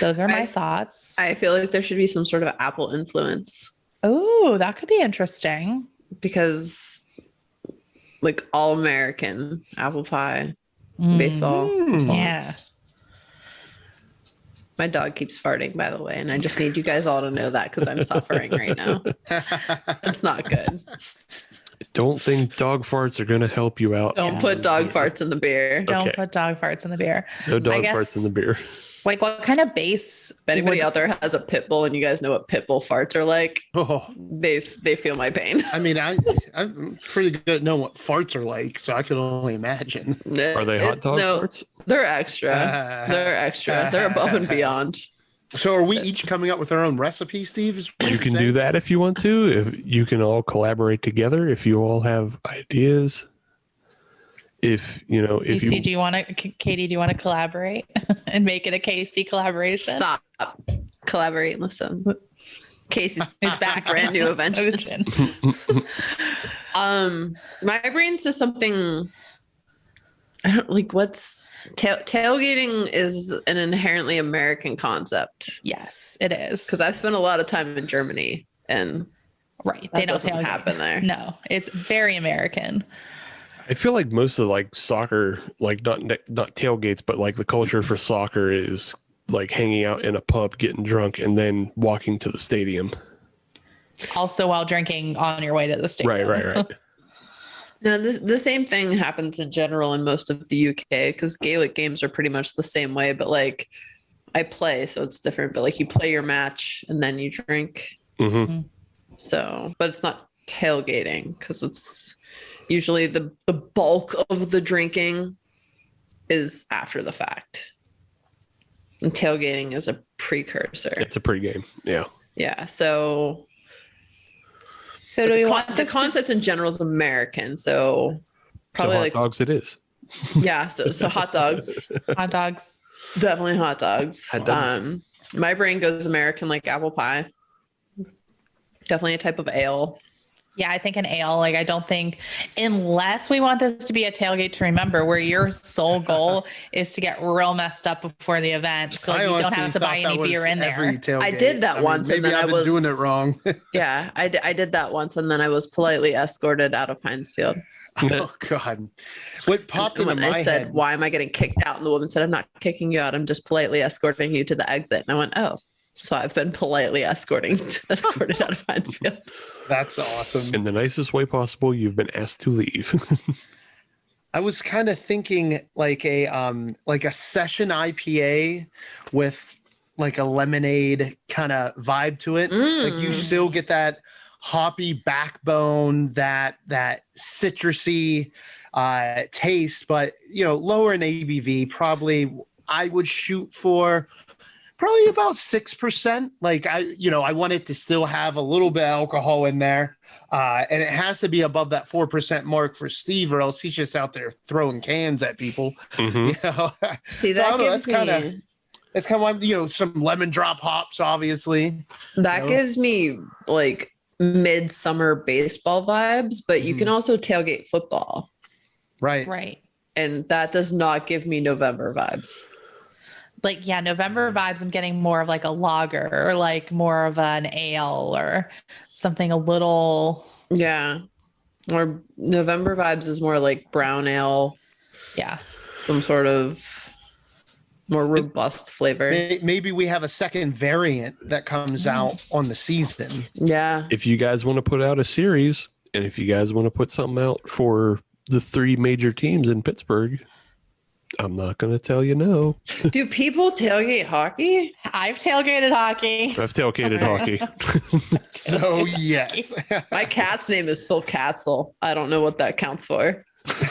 Those are my thoughts. I feel like there should be some sort of apple influence. Oh, that could be interesting. Because all American apple pie, baseball. Yeah. My dog keeps farting, by the way, and I just need you guys all to know that because I'm suffering right now. It's not good. Don't think dog farts are going to help you out. Don't put dog farts in the beer. Don't put dog farts in the beer. No dog farts in the beer. What kind of base? If anybody out there has a pit bull and you guys know what pit bull farts are like, they feel my pain. I mean, I'm pretty good at knowing what farts are like, so I can only imagine. Are they hot dog farts? They're extra. They're extra. They're above and beyond. So are we each coming up with our own recipe, Steve? You can do that if you want to. If you can all collaborate together, if you all have ideas. Kasey, do you want to? Katie, do you want to collaborate and make it a Kasey collaboration? Stop. Collaborate. Listen. Kasey's it's back. Brand new Avengers. My brain says something. I don't what's tailgating is an inherently American concept. Yes, it is. Because I've spent a lot of time in Germany, and they don't happen there. No, it's very American. I feel like most of soccer, not tailgates, but the culture for soccer is hanging out in a pub, getting drunk, and then walking to the stadium. Also while drinking on your way to the stadium. Right. No, the same thing happens in general in most of the UK because Gaelic games are pretty much the same way, but I play, so it's different. But you play your match and then you drink. Mm-hmm. So, but it's not tailgating because it's usually the bulk of the drinking is after the fact. And tailgating is a precursor. It's a pregame. Yeah. Yeah. So do we want the concept in general is American. So probably hot dogs it is. Yeah. So hot dogs. Hot dogs. Definitely hot dogs. My brain goes American apple pie. Definitely a type of ale. Yeah, I think an ale. I don't think, unless we want this to be a tailgate to remember, where your sole goal is to get real messed up before the event, so you don't have to buy any beer in there. I did that once, maybe and then I've been doing it wrong. Yeah, I did that once, and then I was politely escorted out of Hinesfield. Oh God! What popped into my I said, head? "Why am I getting kicked out?" And the woman said, "I'm not kicking you out. I'm just politely escorting you to the exit." And I went, "Oh." So I've been politely escorted out of Hinesfield. That's awesome. In the nicest way possible, you've been asked to leave. I was kind of thinking a session IPA with a lemonade kind of vibe to it. You still get that hoppy backbone, that citrusy taste, but lower in ABV. Probably I would shoot for probably about 6%. I want it to still have a little bit of alcohol in there. And it has to be above that 4% mark for Steve, or else he's just out there throwing cans at people. Mm-hmm. See, that gives me... It's kind of some lemon drop hops, obviously. That gives me midsummer baseball vibes, but you can also tailgate football. Right. And that does not give me November vibes. November vibes, I'm getting more of a lager or more of an ale or something a little. Yeah. Or November vibes is more brown ale. Yeah. Some sort of more robust flavor. Maybe we have a second variant that comes out on the season. Yeah. If you guys want to put out a series, and if you guys want to put something out for the three major teams in Pittsburgh, I'm not going to tell you no. Do people tailgate hockey? I've tailgated hockey. I've tailgated hockey. So yes. My cat's name is Phil Katzel. I don't know what that counts for.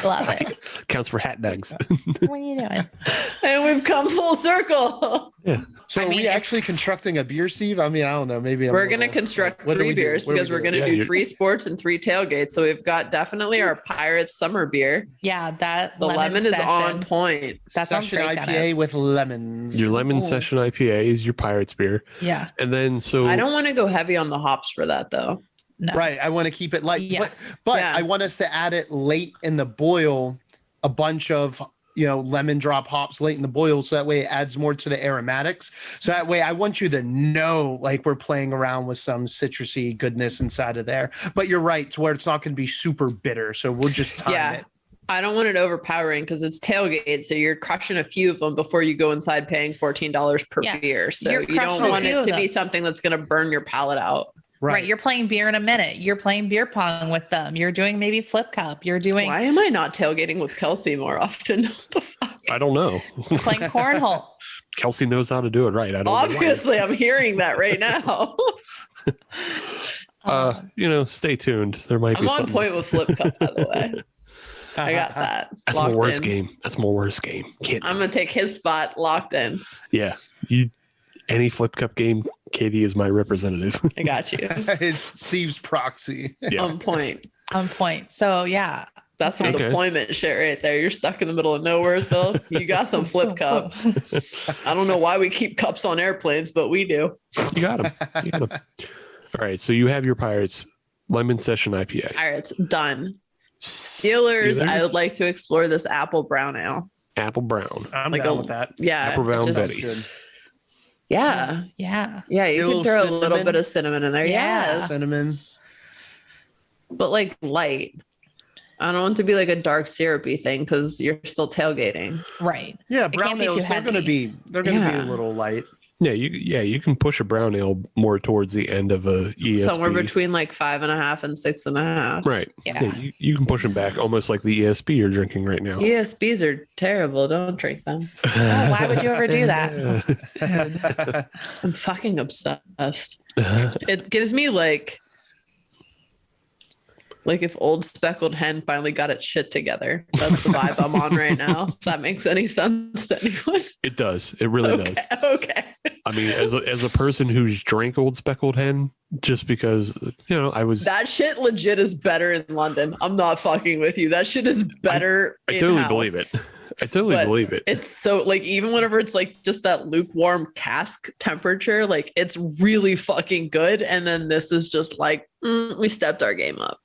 Love it. Counts for hat dogs. What are you doing? And we've come full circle. Yeah. So I are mean, we if- actually constructing a beer, Steve? I mean, I don't know. Maybe We're going to construct what do we 3 do? beers What do we because we're do? going to Yeah, do you're- 3 sports and 3 tailgates. So we've got definitely our Pirates summer beer. Yeah, that The lemon is session. on point. That sounds Session great, IPA Dennis. with lemons. Your lemon Ooh. session IPA is your Pirates beer. Yeah. And then so I don't want to go heavy on the hops for that though. No. Right. I want to keep it light. Yeah. But Yeah. I want us to add it late in the boil, a bunch of lemon drop hops late in the boil, so that way it adds more to the aromatics. So that way I want you to know like we're playing around with some citrusy goodness inside of there. But you're right, to where it's not going to be super bitter. So we'll just time Yeah. it. I don't want it overpowering because it's tailgate. So you're crushing a few of them before you go inside paying $14 per Yeah. beer. So You're you crushing don't a want few it of to be them. something that's going to burn your palate out. Right. You're playing beer in a minute. You're playing beer pong with them. You're doing maybe flip cup. You're doing Why am I not tailgating with Kelsey more often? What the fuck? I don't know. playing cornhole. Kelsey knows how to do it right. I don't know why. Obviously, I'm hearing that right now. Stay tuned. There might I'm be on something. point with Flip Cup, by the way. I got that. That's my locked worst in. game. That's my worst game. Can't. I'm gonna take his spot locked in. Yeah. Any flip cup game, Katie is my representative. I got you. It's Steve's proxy. Yeah. On point. On point. So yeah. That's some Okay. deployment shit right there. You're stuck in the middle of nowhere, Phil. You got some flip cup. I don't know why we keep cups on airplanes, but we do. You got him. All right. So you have your Pirates lemon session IPA. All right, it's done. Steelers, I would like to explore this apple brown ale. Apple brown. I'm Like down a- with that. Yeah. Apple brown just- Betty. Good. Yeah. Yeah. Yeah, you A can little throw a little cinnamon. bit of cinnamon in there. Yeah. Yes. Cinnamon. But like light. I don't want it to be like a dark syrupy thing because you're still tailgating. Right. Yeah, can't brown be too ales, they're gonna heavy. be be a Yeah. little light. Yeah, you can push a brown ale more towards the end of a ESB. Somewhere between like 5.5 and 6.5. Right. Yeah. You can push them back almost like the ESB you're drinking right now. ESBs are terrible. Don't drink them. Oh, why would you ever do that? I'm fucking obsessed. It gives me like if Old Speckled Hen finally got its shit together. That's the vibe I'm on right now. If that makes any sense to anyone. It does. It really does. Okay. I mean, as a person who's drank Old Speckled Hen, just because I was That shit legit is better in London. I'm not fucking with you. That shit is better. I totally in-house. believe it. I totally But believe it. It's so like even whenever it's like just that lukewarm cask temperature, like it's really fucking good. And then this is just like we stepped our game up.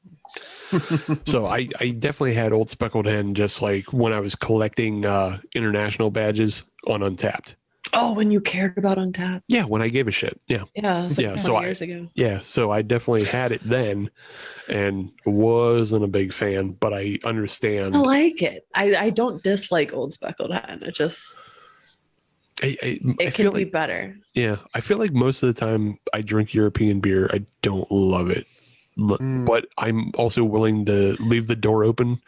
So I definitely had Old Speckled Hen just like when I was collecting international badges on Untapped. Oh, when you cared about Untapped. Yeah, when I gave a shit. Yeah. Yeah, it's like Yeah, 20 so years ago. Yeah, so I definitely had it then and wasn't a big fan, but I understand. I like it. I don't dislike Old Speckled Hen. It just I it feel could be like, better. yeah, I feel like most of the time I drink European beer, I don't love it. But I'm also willing to leave the door open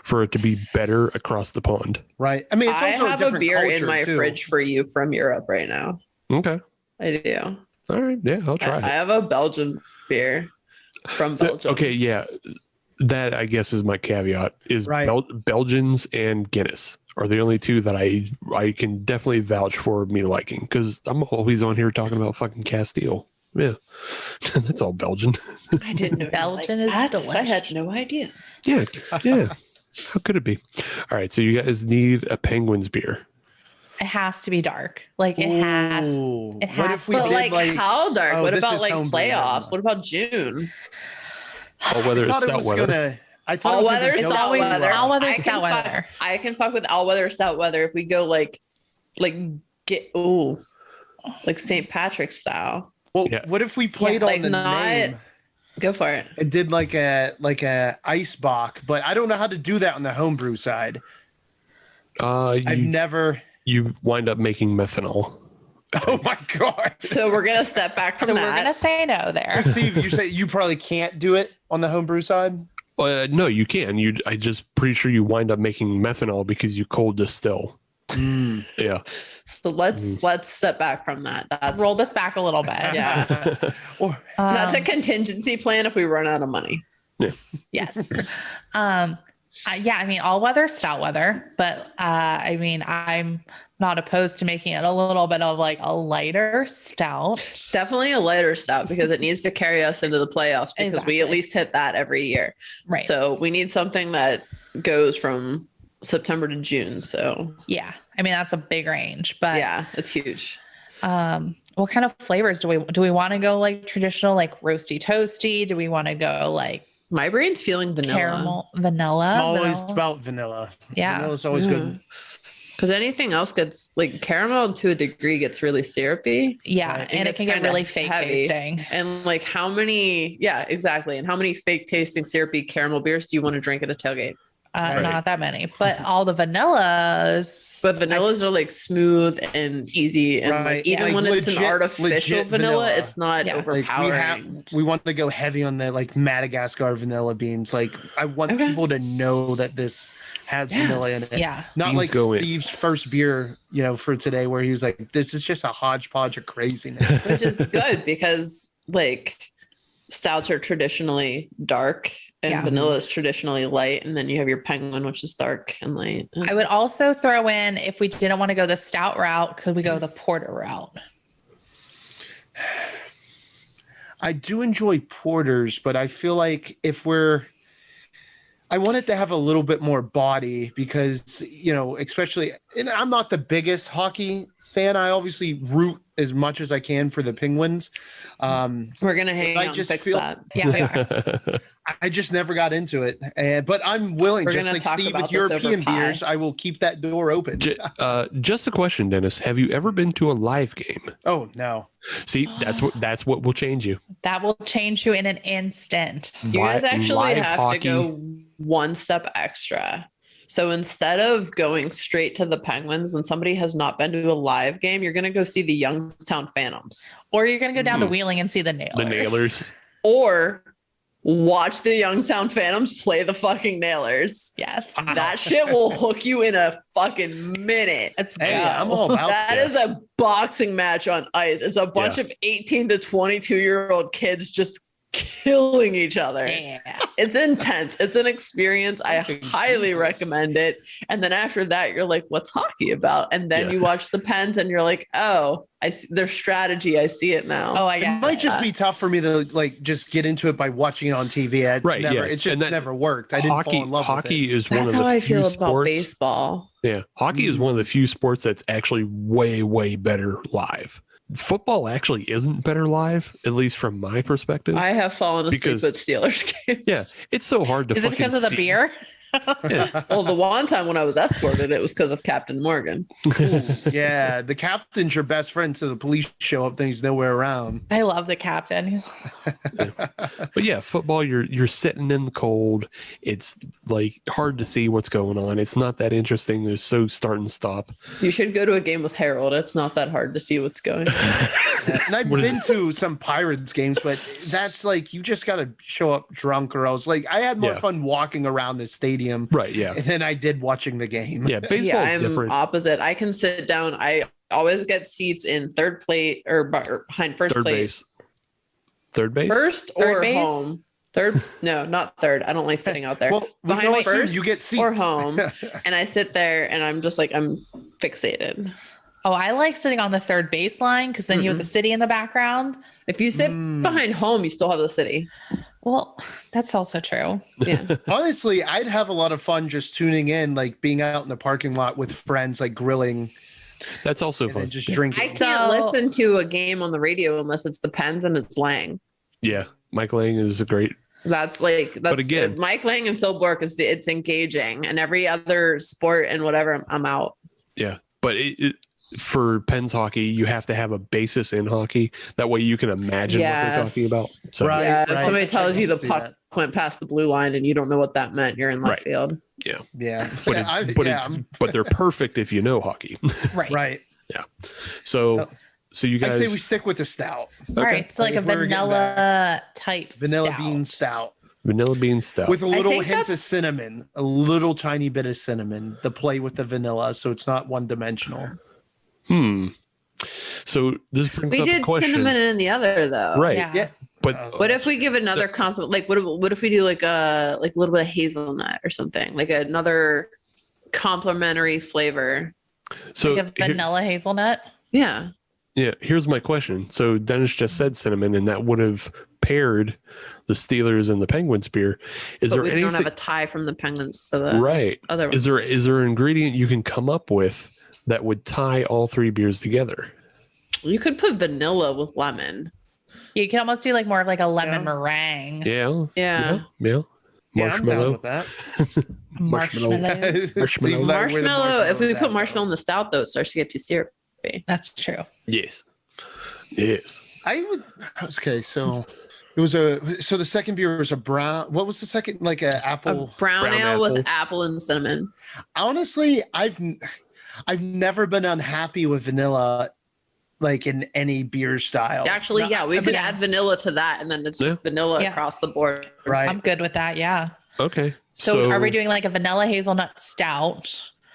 for it to be better across the pond. Right. I mean, it's I also have a a different beer in culture, my too. fridge for you from Europe right now. Okay. I do. All right. Yeah, I'll try I it. have a Belgian beer from So- Belgium. okay, yeah. That I guess is my caveat is Right. Belgians and Guinness are the only two that I can definitely vouch for me liking because I'm always on here talking about fucking Castile. Yeah, that's all Belgian. I didn't know. Belgian you is liked that. I had delicious. no idea. Yeah, yeah. How could it be? All right, so you guys need a Penguins beer. It has to be dark. Like it has. Ooh. it What has if we to. But did like, how dark? oh, What this about is like homebrew, never playoffs? mind. What about June? All weather, I thought it stout was weather. gonna. I thought All it was gonna weather, be stout Kelsey weather. rock. All weather, I can stout fuck- weather. I can fuck with all weather, stout weather if we go like St. Patrick's style. Well, Yeah. what if we played like on the not- name Go for it. and did like a ice bock? But I don't know how to do that on the homebrew side. I've You, never. you wind up making methanol. Oh my god, So we're gonna step back from So that. we're gonna say no there. Steve! You say you probably can't do it on the homebrew side. No, you can. I just pretty sure you wind up making methanol because you cold distill. Yeah. So let's step back from that. Roll this back a little bit. Yeah. That's a contingency plan if we run out of money. Yeah. Yes. Yeah, I mean, all weather, stout weather, but I mean, I'm not opposed to making it a little bit of like a lighter stout. Definitely a lighter stout because it needs to carry us into the playoffs because we at least hit that every year. Right. So we need something that goes from September to June. So yeah, I mean, that's a big range, but yeah, it's huge. What kind of flavors do we want to go like traditional, like roasty toasty? Do we want to go like my brain's feeling vanilla? Caramel, vanilla. I'm always about vanilla. Yeah. Vanilla's always good. Because anything else gets like caramel to a degree gets really syrupy. Yeah. And it can get really fake tasting. And like how many, exactly. And how many fake tasting syrupy caramel beers do you want to drink at a tailgate? Not that many, but all the vanillas. But vanillas are like smooth and easy. And like, even when it's an artificial vanilla, it's not overpowering. Like we want to go heavy on the like Madagascar vanilla beans. Like I want people to know that this has vanilla in it. Yeah. Not Beans like Steve's first beer, for today where he was like, this is just a hodgepodge of craziness. Which is good because like stouts are traditionally dark and vanilla is traditionally light. And then you have your penguin, which is dark and light. I would also throw in, if we didn't want to go the stout route, could we go the porter route? I do enjoy porters, but I feel like I want it to have a little bit more body because, especially, and I'm not the biggest hockey fan. I obviously root as much as I can for the Penguins. We're going to hang out and fix that. Yeah, we are. I just never got into it. But I'm willing, just like Steve with European beers, I will keep that door open. Just a question, Dennis. Have you ever been to a live game? Oh, no. See, that's what will change you. That will change you in an instant. You guys actually have to go one step extra. So instead of going straight to the Penguins, when somebody has not been to a live game, you're going to go see the Youngstown Phantoms. Or you're going to go down to Wheeling and see the Nailers. The Nailers. Or watch the Youngstown Phantoms play the fucking Nailers. Yes. That shit will hook you in a fucking minute. I'm all about that. Is a boxing match on ice. It's a bunch of 18 to 22-year-old kids just killing each other. Yeah. It's intense. It's an experience. I highly recommend it. And then after that, you're like, what's hockey about? And then you watch the Pens and you're like, oh, I see their strategy. I see it now. Oh, it might just be tough for me to like just get into it by watching it on TV. It's just never worked. I didn't fall in love with it. Hockey is one of the few sports. That's how I feel about baseball. Yeah. Hockey is one of the few sports that's actually way, way better live. Football actually isn't better live, at least from my perspective. I have fallen asleep at Steelers games. Yeah, it's so hard to. Is it because of the beer? Well, the one time when I was escorted, it was because of Captain Morgan. Yeah, the captain's your best friend, so the police show up, then he's nowhere around. I love the captain. But yeah, football, you're sitting in the cold. It's like hard to see what's going on. It's not that interesting. There's so start and stop. You should go to a game with Harold. It's not that hard to see what's going on. And I've been to some Pirates games, but that's like you just got to show up drunk, or else. Like I had more fun walking around the stadium. Right, yeah. Than I did watching the game. Yeah, baseball is I'm different. Opposite. I can sit down. I always get seats in third plate or behind first third plate. Base. Third base? First or home. Third? No, not third. I don't like sitting out there. Well, behind first you get seats. or home. And I sit there and I'm just like, I'm fixated. Oh, I like sitting on the third baseline because then you have the city in the background. If you sit behind home, you still have the city. Well, that's also true. Yeah. Honestly, I'd have a lot of fun just tuning in, like being out in the parking lot with friends, like grilling. That's also fun. Just drinking. I can't listen to a game on the radio unless it's the Pens and it's Lang. Yeah. Mike Lang is a great. That's but again, Mike Lang and Phil Bork it's engaging, and every other sport and whatever, I'm out. Yeah. But for Pens hockey, you have to have a basis in hockey. That way you can imagine what they're talking about. So, if somebody tells you the puck went past the blue line and you don't know what that meant, you're in left field. Yeah. Yeah. But they're perfect if you know hockey. Right. Yeah. So you guys. I say we stick with the stout. All right. So like a vanilla type vanilla stout. bean stout. Vanilla bean stout. with a little think hint of that's- cinnamon, a little tiny bit of cinnamon to play with the vanilla, so it's not one dimensional. So this brings We up a did question. cinnamon in the other though. Right. Yeah. Yeah. But What if we give another compliment? Like, what if we do like a little bit of hazelnut or something? Like another complimentary flavor. so Like a vanilla hazelnut. Yeah. here's my question. So Dennis just said cinnamon, and that would have paired the Steelers and the Penguins beer. Is But there we anything don't have a tie from the Penguins to the right? other one. Is there an ingredient you can come up with that would tie all three beers together? You could put vanilla with lemon. You can almost do like more of like a lemon Yeah. meringue. Yeah. Yeah. Yeah, I'm down Marshmallow. with that. Marshmallow. Marshmallow. If we put marshmallow in the stout, though, it starts to get too syrupy. That's true. Yes. Yes. I would. Okay, so it was so the second beer was a brown. What was the second? Like a A apple. brown Brown ale with apple. apple and cinnamon. Honestly, I've never been unhappy with vanilla, like in any beer style. Actually, No, yeah, we I could mean- add vanilla to that, and then it's just vanilla Yeah. across the board. Right. I'm good with that. Yeah. Okay. So, are we doing like a vanilla hazelnut stout,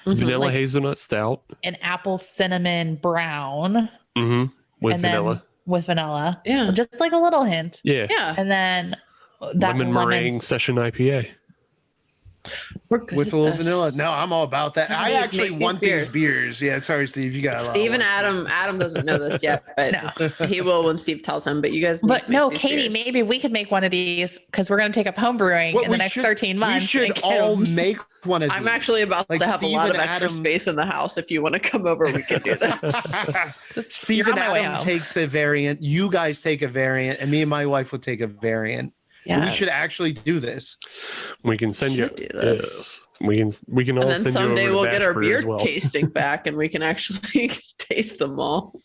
Mhm. vanilla like- hazelnut stout? an apple cinnamon brown, Mm-hmm. With and vanilla. then with vanilla? Yeah. Just like a little hint. Yeah. Yeah, And then that Lemon meringue lemon. session IPA. we're good with at a little this. vanilla. No, I'm all about that. I Steve, actually make these want these beers. Yeah, sorry, Steve. You got a lot of Steve and work. Adam doesn't know this yet, but No. he will when Steve tells him. But you guys, need But to make no, these Katie, beers. maybe we could make one of these because we're going to take up home brewing Well, in the we next should- 13 months. We should and get all them- make one of these. I'm actually about Like to have Steve a lot of and extra Adam- space in the house. If you want to come over, we can do this. Steve You're and on my way Adam home. takes a variant. You guys take a variant, and me and my wife will take a variant. We should actually do this. We can send you. Should do this. Yes. We can all And then send someday you over we'll to get our Bashford beer as well. tasting back, and we can actually taste them all.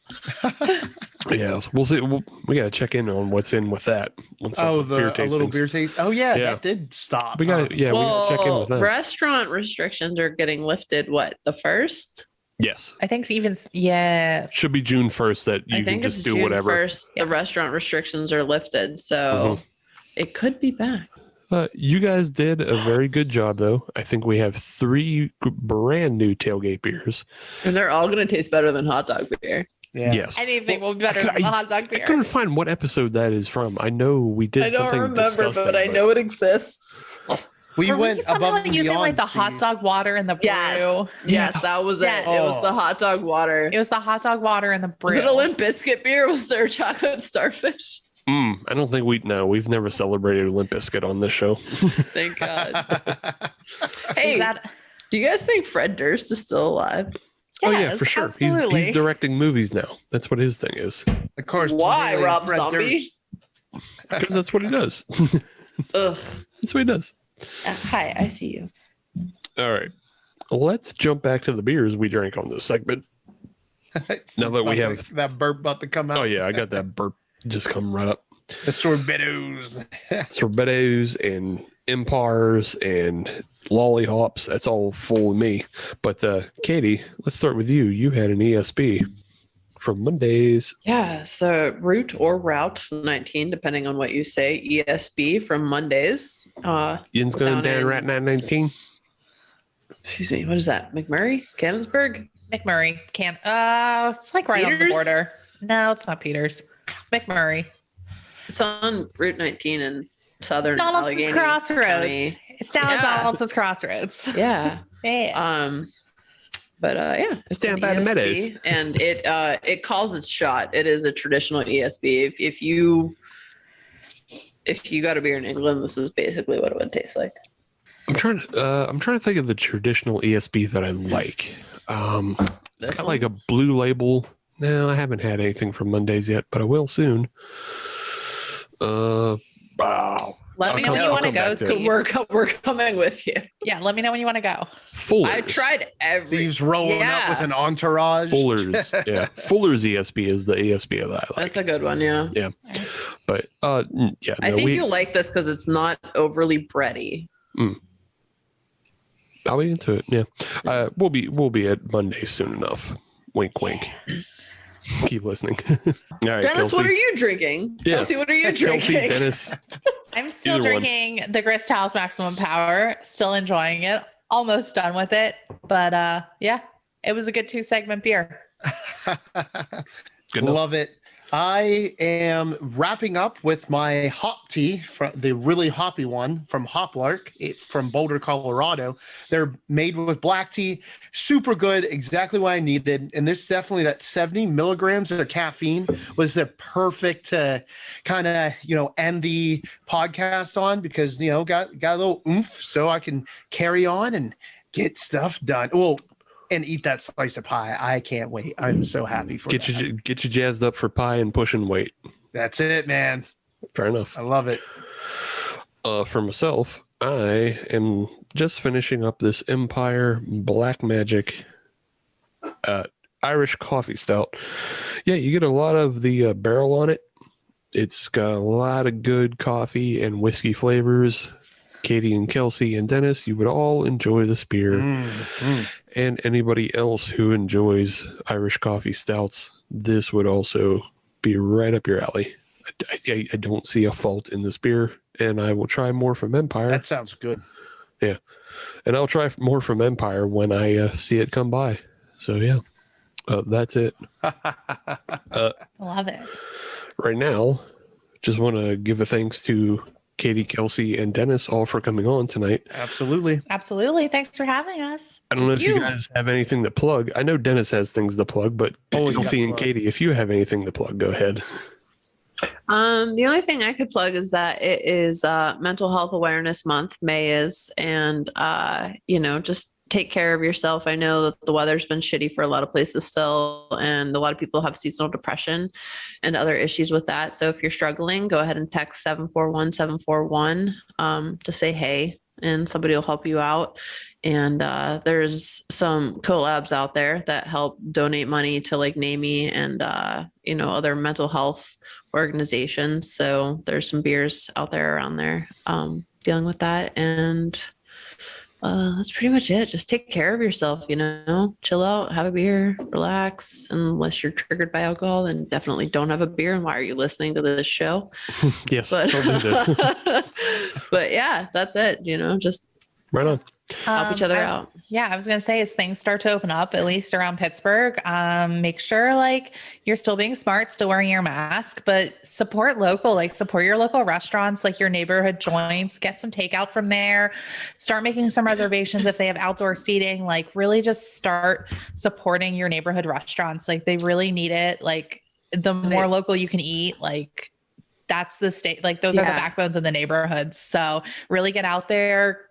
Yes. We'll see. We got to check in on what's in with that. Once Oh, the beer a little tastings. beer taste. Oh yeah, Yeah. that did stop. We got to. Yeah. we got to check in with that. Restaurant restrictions are getting lifted. What, the first? Yes. I think even, yes. Should be June 1st that you I can think just it's do June whatever. 1st. The restaurant restrictions are lifted, so it could be back. You guys did a very good job, though. I think we have 3 brand new tailgate beers. And they're all going to taste better than hot dog beer. Yeah. Yes. Anything will be better than the hot dog I beer. couldn't find what episode that is from. I know we did I don't something remember, disgusting, but I know it exists. We Were went we somehow above and using beyond. like the hot Steve. dog water in the brew. Yes. Yes, that was Yes. it. It was the hot dog water. It was the hot dog water in the Was brew. it a Limp Biscuit beer? Was there chocolate starfish? I don't think we've never celebrated Limp Bizkit on this show. Thank God. Hey, Is that, do you guys think Fred Durst is still alive? Oh yeah, Yes, for sure. absolutely. He's directing movies now. That's what his thing is. Of course. Why, really, Rob Fred Zombie? Because that's what he does. Ugh. That's what he does. Hi, I see you. All right. Let's jump back to the beers we drank on this segment. Durst. Now that we have- that burp about to come out. Oh yeah, I got that burp just come right up. The sorbettos. Sorbettos and impars and lollipops. That's all full of me. But Katie, let's start with you. You had an ESB from Mondays. Yeah, so Route or Route 19, depending on what you say. ESB from Mondays. Yin's going Down down in- right 919. Excuse me, what is that? McMurray? Cannonsburg? McMurray? It's like right on the Peters? border. No, it's not Peters. McMurray. It's on Route 19 in southern Donaldson's Allegheny Crossroads. County. It's down at Yeah. Donaldson's Crossroads. Yeah. Yeah. Yeah, it's Stand an by the ESB, meadows. and it calls its shot. It is a traditional ESB. If you got a beer in England, this is basically what it would taste like. I'm trying to think of the traditional ESB that I like. It's This got one? like a blue label. No, I haven't had anything from Mondays yet, but I will soon. Wow. Let me know when you want to go, to it. Steve. We're coming with you. Yeah, let me know when you want to go. Fuller's. I tried every. Steve's rolling up with an entourage. Fuller's. Yeah. Fuller's ESB is the ESB that I like. That's a good one. Yeah. Yeah. But yeah. I no, think you'll like this because it's not overly bready. I'll be into it. Yeah. We'll be at Monday soon enough. Wink, wink. Keep listening. All right, Dennis, Kelsey. what are you drinking? Yeah. Kelsey, what are you Kelsey, drinking? Dennis. I'm still Either one. drinking the Grist House Maximum Power, still enjoying it, almost done with it. But yeah, it was a good 2-segment beer. Good enough. Love it. I am wrapping up with my hop tea, from the really hoppy one from Hoplark from Boulder, Colorado. They're made with black tea, super good, exactly what I needed. And this definitely, that 70 milligrams of caffeine was the perfect kind of, end the podcast on, because, got a little oomph so I can carry on and get stuff done. Well, and eat that slice of pie. I can't wait. I'm so happy for Get you jazzed up for pie and pushing weight. That's it, man. Fair enough. I love it. For myself, I am just finishing up this Empire Black Magic Irish coffee stout. Yeah, you get a lot of the barrel on it. It's got a lot of good coffee and whiskey flavors. Katie and Kelsey and Dennis, you would all enjoy this beer. And anybody else who enjoys Irish coffee stouts, this would also be right up your alley. I don't see a fault in this beer, and I will try more from Empire. That sounds good. Yeah. And I'll try more from Empire when I see it come by. So, yeah, that's it. Love it. Right now, just want to give a thanks to Katie, Kelsey, and Dennis all for coming on tonight. Absolutely. Absolutely. Thanks for having us. I don't know if you guys have anything to plug. I know Dennis has things to plug, but Kelsey and Katie, if you have anything to plug, go ahead. The only thing I could plug is that it is Mental Health Awareness Month. May is, and just take care of yourself. I know that the weather's been shitty for a lot of places still, and a lot of people have seasonal depression and other issues with that. So if you're struggling, go ahead and text 741-741 to say hey, and somebody will help you out. And there's some collabs out there that help donate money to like NAMI and other mental health organizations. So there's some beers out there around there dealing with that. And that's pretty much it. Just take care of yourself, chill out, have a beer, relax. Unless you're triggered by alcohol, then definitely don't have a beer. And why are you listening to this show? Yes. But, Don't do this. but yeah, that's it. Just Right on. help each other out. Yeah, I was going to say, as things start to open up, at least around Pittsburgh, make sure you're still being smart, still wearing your mask, but support local, support your local restaurants, your neighborhood joints, get some takeout from there, start making some reservations if they have outdoor seating, really just start supporting your neighborhood restaurants. They really need it. The more local you can eat, that's the state, those are the backbones of the neighborhoods. So really get out there.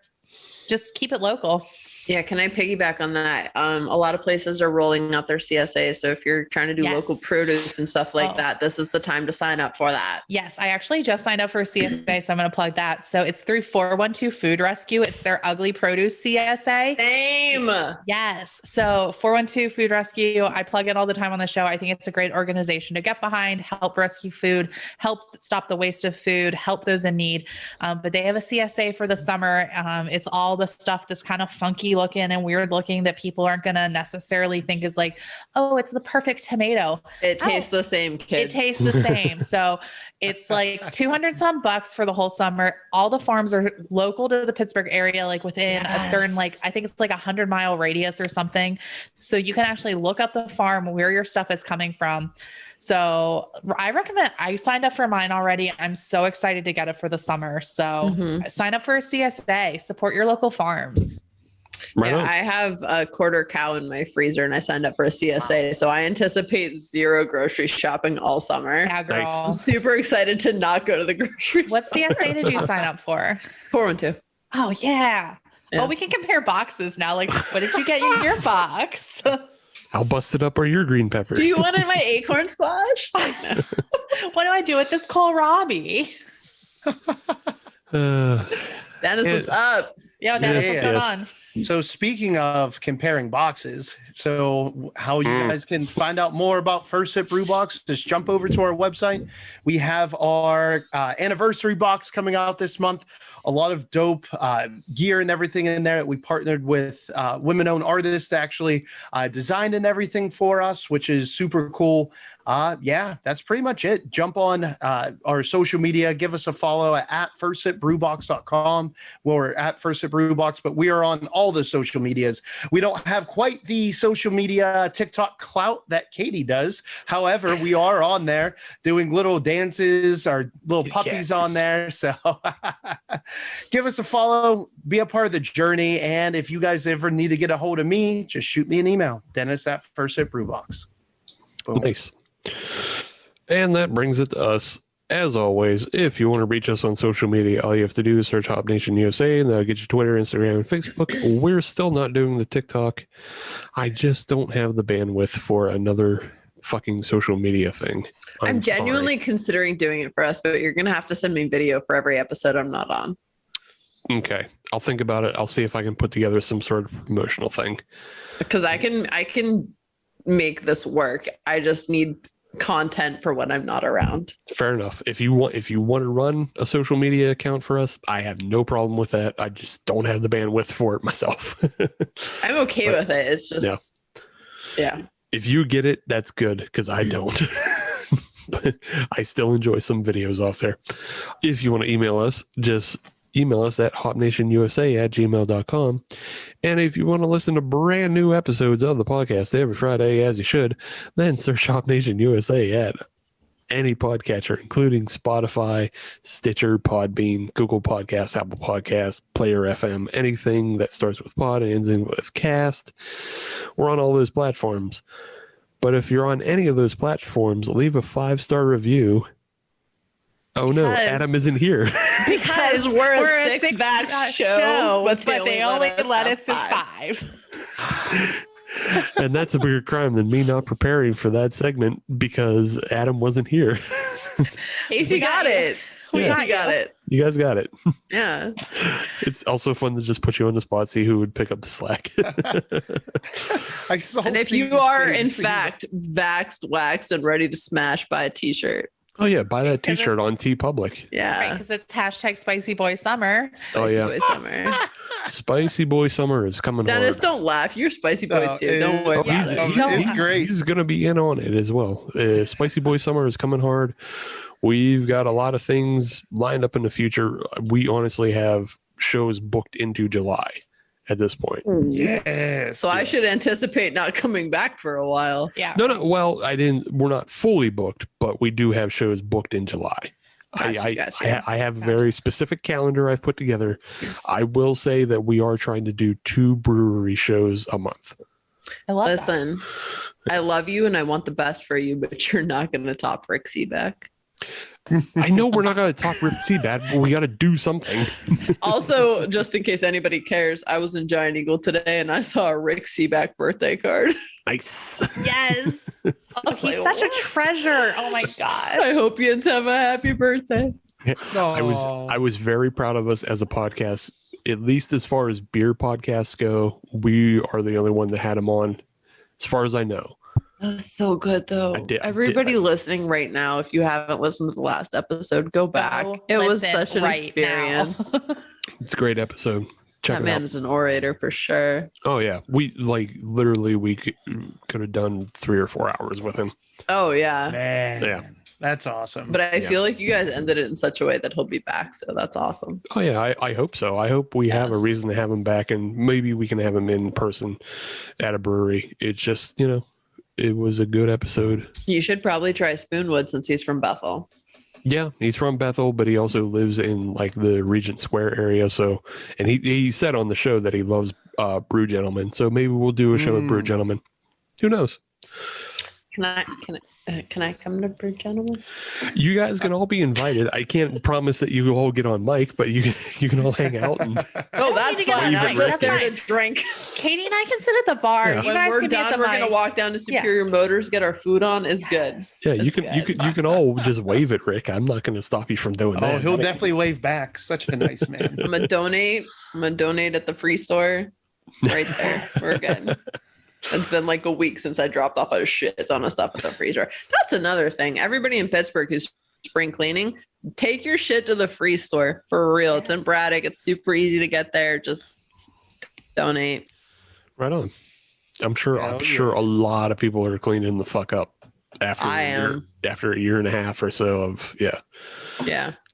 Just keep it local. Yeah. Can I piggyback on that? A lot of places are rolling out their CSA. So if you're trying to do local produce and stuff like that, this is the time to sign up for that. Yes. I actually just signed up for a CSA, so I'm going to plug that. So it's through 412 Food Rescue. It's their Ugly Produce CSA. Same. Yes. So 412 Food Rescue, I plug it all the time on the show. I think it's a great organization to get behind, help rescue food, help stop the waste of food, help those in need. But they have a CSA for the summer. It's all the stuff that's kind of funky looking and weird looking that people aren't going to necessarily think is oh, it's the perfect tomato. It tastes the same, kids. It tastes the same. So it's $200 some bucks for the whole summer. All the farms are local to the Pittsburgh area, within a certain, I think it's 100-mile radius or something. So you can actually look up the farm where your stuff is coming from. So I recommend, I signed up for mine already. I'm so excited to get it for the summer. So sign up for a CSA, support your local farms. Right on. I have a quarter cow in my freezer and I signed up for a CSA. So I anticipate zero grocery shopping all summer. Yeah, girl. Nice. I'm super excited to not go to the grocery What store. CSA did you sign up for? 412. Oh, yeah. Yeah. Oh, we can compare boxes now. What did you get in your box? How busted up are your green peppers? Do you want my acorn squash? No. What do I do with this kohlrabi? Uh, Dennis, what's up? Yo, Dennis, Yes, what's going yes. on? So speaking of comparing boxes, so how you guys can find out more about First Sip Brew Box, just jump over to our website. We have our anniversary box coming out this month. A lot of dope gear and everything in there that we partnered with women-owned artists actually designed and everything for us, which is super cool. Yeah, that's pretty much it. Jump on our social media, give us a follow at firstsipbrewbox.com. We're at First Sip Brew Box, but we are on all the social medias. We don't have quite the social media TikTok clout that Katie does. However, we are on there doing little dances, our little puppies on there. So give us a follow, be a part of the journey. And if you guys ever need to get a hold of me, just shoot me an email, Dennis at First Sip Brew Box. Boom. Nice. And that brings it to us. As always, if you want to reach us on social media, all you have to do is search Hop Nation USA, and that'll get you Twitter, Instagram, and Facebook. We're still not doing the TikTok. I just don't have the bandwidth for another fucking social media thing. I'm genuinely considering doing it for us, but you're going to have to send me video for every episode I'm not on. Okay. I'll think about it. I'll see if I can put together some sort of promotional thing. Because I can make this work. I just need content for when I'm not around. Fair enough. If you want to run a social media account for us, I have no problem with that. I just don't have the bandwidth for it myself. I'm okay with it. It's just yeah. If you get it, that's good, because I don't. But I still enjoy some videos off there. If you want to email us, just email us at hopnationusa@gmail.com. And if you want to listen to brand new episodes of the podcast every Friday, as you should, then search Hop Nation USA at any podcatcher, including Spotify, Stitcher, Podbean, Google Podcasts, Apple Podcasts, Player FM, anything that starts with pod and ends in with cast. We're on all those platforms. But if you're on any of those platforms, leave a 5-star review. Oh no, Adam isn't here. Because we're a six-batch show, but they only let us at 5. And that's a bigger crime than me not preparing for that segment because Adam wasn't here. Kasey got it. We got it. You guys got it. Yeah. It's also fun to just put you on the spot, see who would pick up the slack. And if you are, in fact, vaxxed, waxed, and ready to smash, buy a t-shirt. Oh, yeah. Buy that t-shirt on TeePublic. Yeah. Because it's hashtag Spicy Boy Summer. Spicy Boy Summer. Spicy Boy Summer is coming Dennis, hard. don't laugh. You're Spicy Boy too. Don't worry about it. It's great. He's going to be in on it as well. Spicy Boy Summer is coming hard. We've got a lot of things lined up in the future. We honestly have shows booked into July at this point. Yes. So I should anticipate not coming back for a while. Yeah. No. Well, we're not fully booked, but we do have shows booked in July. Gotcha. I have a very specific calendar I've put together. I will say that we are trying to do 2 brewery shows a month. I love Listen, I love you and I want the best for you, but you're not going to top Rick Seaback. I know we're not going to talk Rip Seabad, but we got to do something. Also, just in case anybody cares, I was in Giant Eagle today and I saw a Rick Seaback birthday card. Nice. Yes. Oh, he's such a treasure. Oh my God. I hope you have a happy birthday. I was very proud of us as a podcast. At least as far as beer podcasts go, we are the only one that had him on, as far as I know. That was so good, though. Everybody listening right now, if you haven't listened to the last episode, go back. It was such an experience. It's a great episode. Check that it out. man is an orator for sure. Oh, yeah. We could have done 3 or 4 hours with him. Oh, yeah. Man, Yeah. that's awesome. But I feel like you guys ended it in such a way that he'll be back. So that's awesome. Oh, yeah. I hope so. I hope we have a reason to have him back, and maybe we can have him in person at a brewery. It's just, it was a good episode. You should probably try Spoonwood since he's from Bethel. Yeah, he's from Bethel, but he also lives in like the Regent Square area. So, and he said on the show that he loves Brew Gentlemen. So maybe we'll do a show at Brew Gentlemen. Who knows? Can I come to Brew Gentlemen? You guys can all be invited. I can't promise that you all get on mic, but you can all hang out. And Oh, that's fine. I'm just there to drink. Katie and I can sit at the bar. Yeah. You When guys we're can be at done, the we're gonna mic. walk down to Superior Motors, get our food on. Is good. yeah, That's you good. can all just wave at Rick. I'm not going to stop you from doing Oh, that. he'll definitely wave back. Such a nice man. I'm gonna donate. I'm gonna donate at the free store. right there. We're good. It's been like a week since I dropped off a shit ton of stuff in the freezer. That's another thing. Everybody in Pittsburgh who's spring cleaning, take your shit to the free store for real. It's in Braddock. It's super easy to get there. Just donate. Right on. I'm sure a lot of people are cleaning the fuck up after a year and a half or so of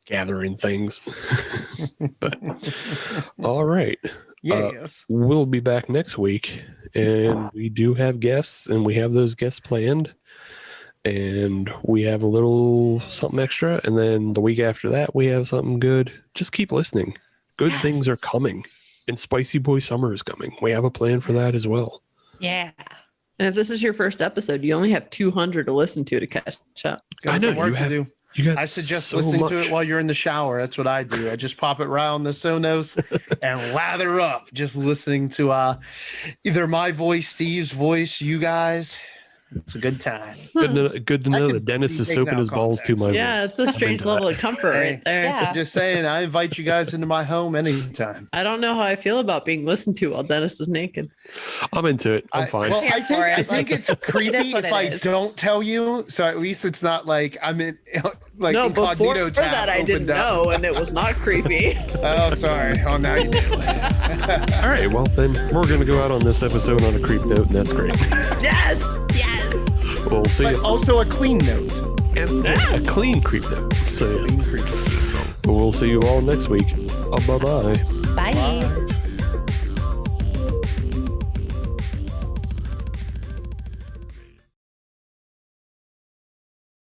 gathering things. But all right. Yes. We'll be back next week, and we do have guests, and we have those guests planned, and we have a little something extra, and then the week after that we have something good. Just keep listening. Good things are coming, and Spicy Boy Summer is coming. We have a plan for that as well. Yeah. And if this is your first episode, you only have 200 to listen to catch up. I know you got I suggest so listening much. to it while you're in the shower. That's what I do. I just pop it right on the Sonos and lather up, just listening to either my voice, Steve's voice, you guys. It's a good time. Good to know that Dennis is soaping his balls to my Yeah, it's a strange level of comfort right there. Yeah. Just saying, I invite you guys into my home anytime. I don't know how I feel about being listened to while Dennis is naked. I'm into it. I'm fine. Well, Here I for it. think it's creepy what if it I is. don't tell you. So at least it's not like I'm in like No, before incognito tab that I didn't opened up. know, and it was not creepy. Oh, sorry. Oh, now you do. All right, well then we're gonna go out on this episode on a creep note, and that's great. Yes. We'll see But you. also a clean note. And a clean creep note. So yes. We'll see you all next week. Bye-bye. Bye. Bye.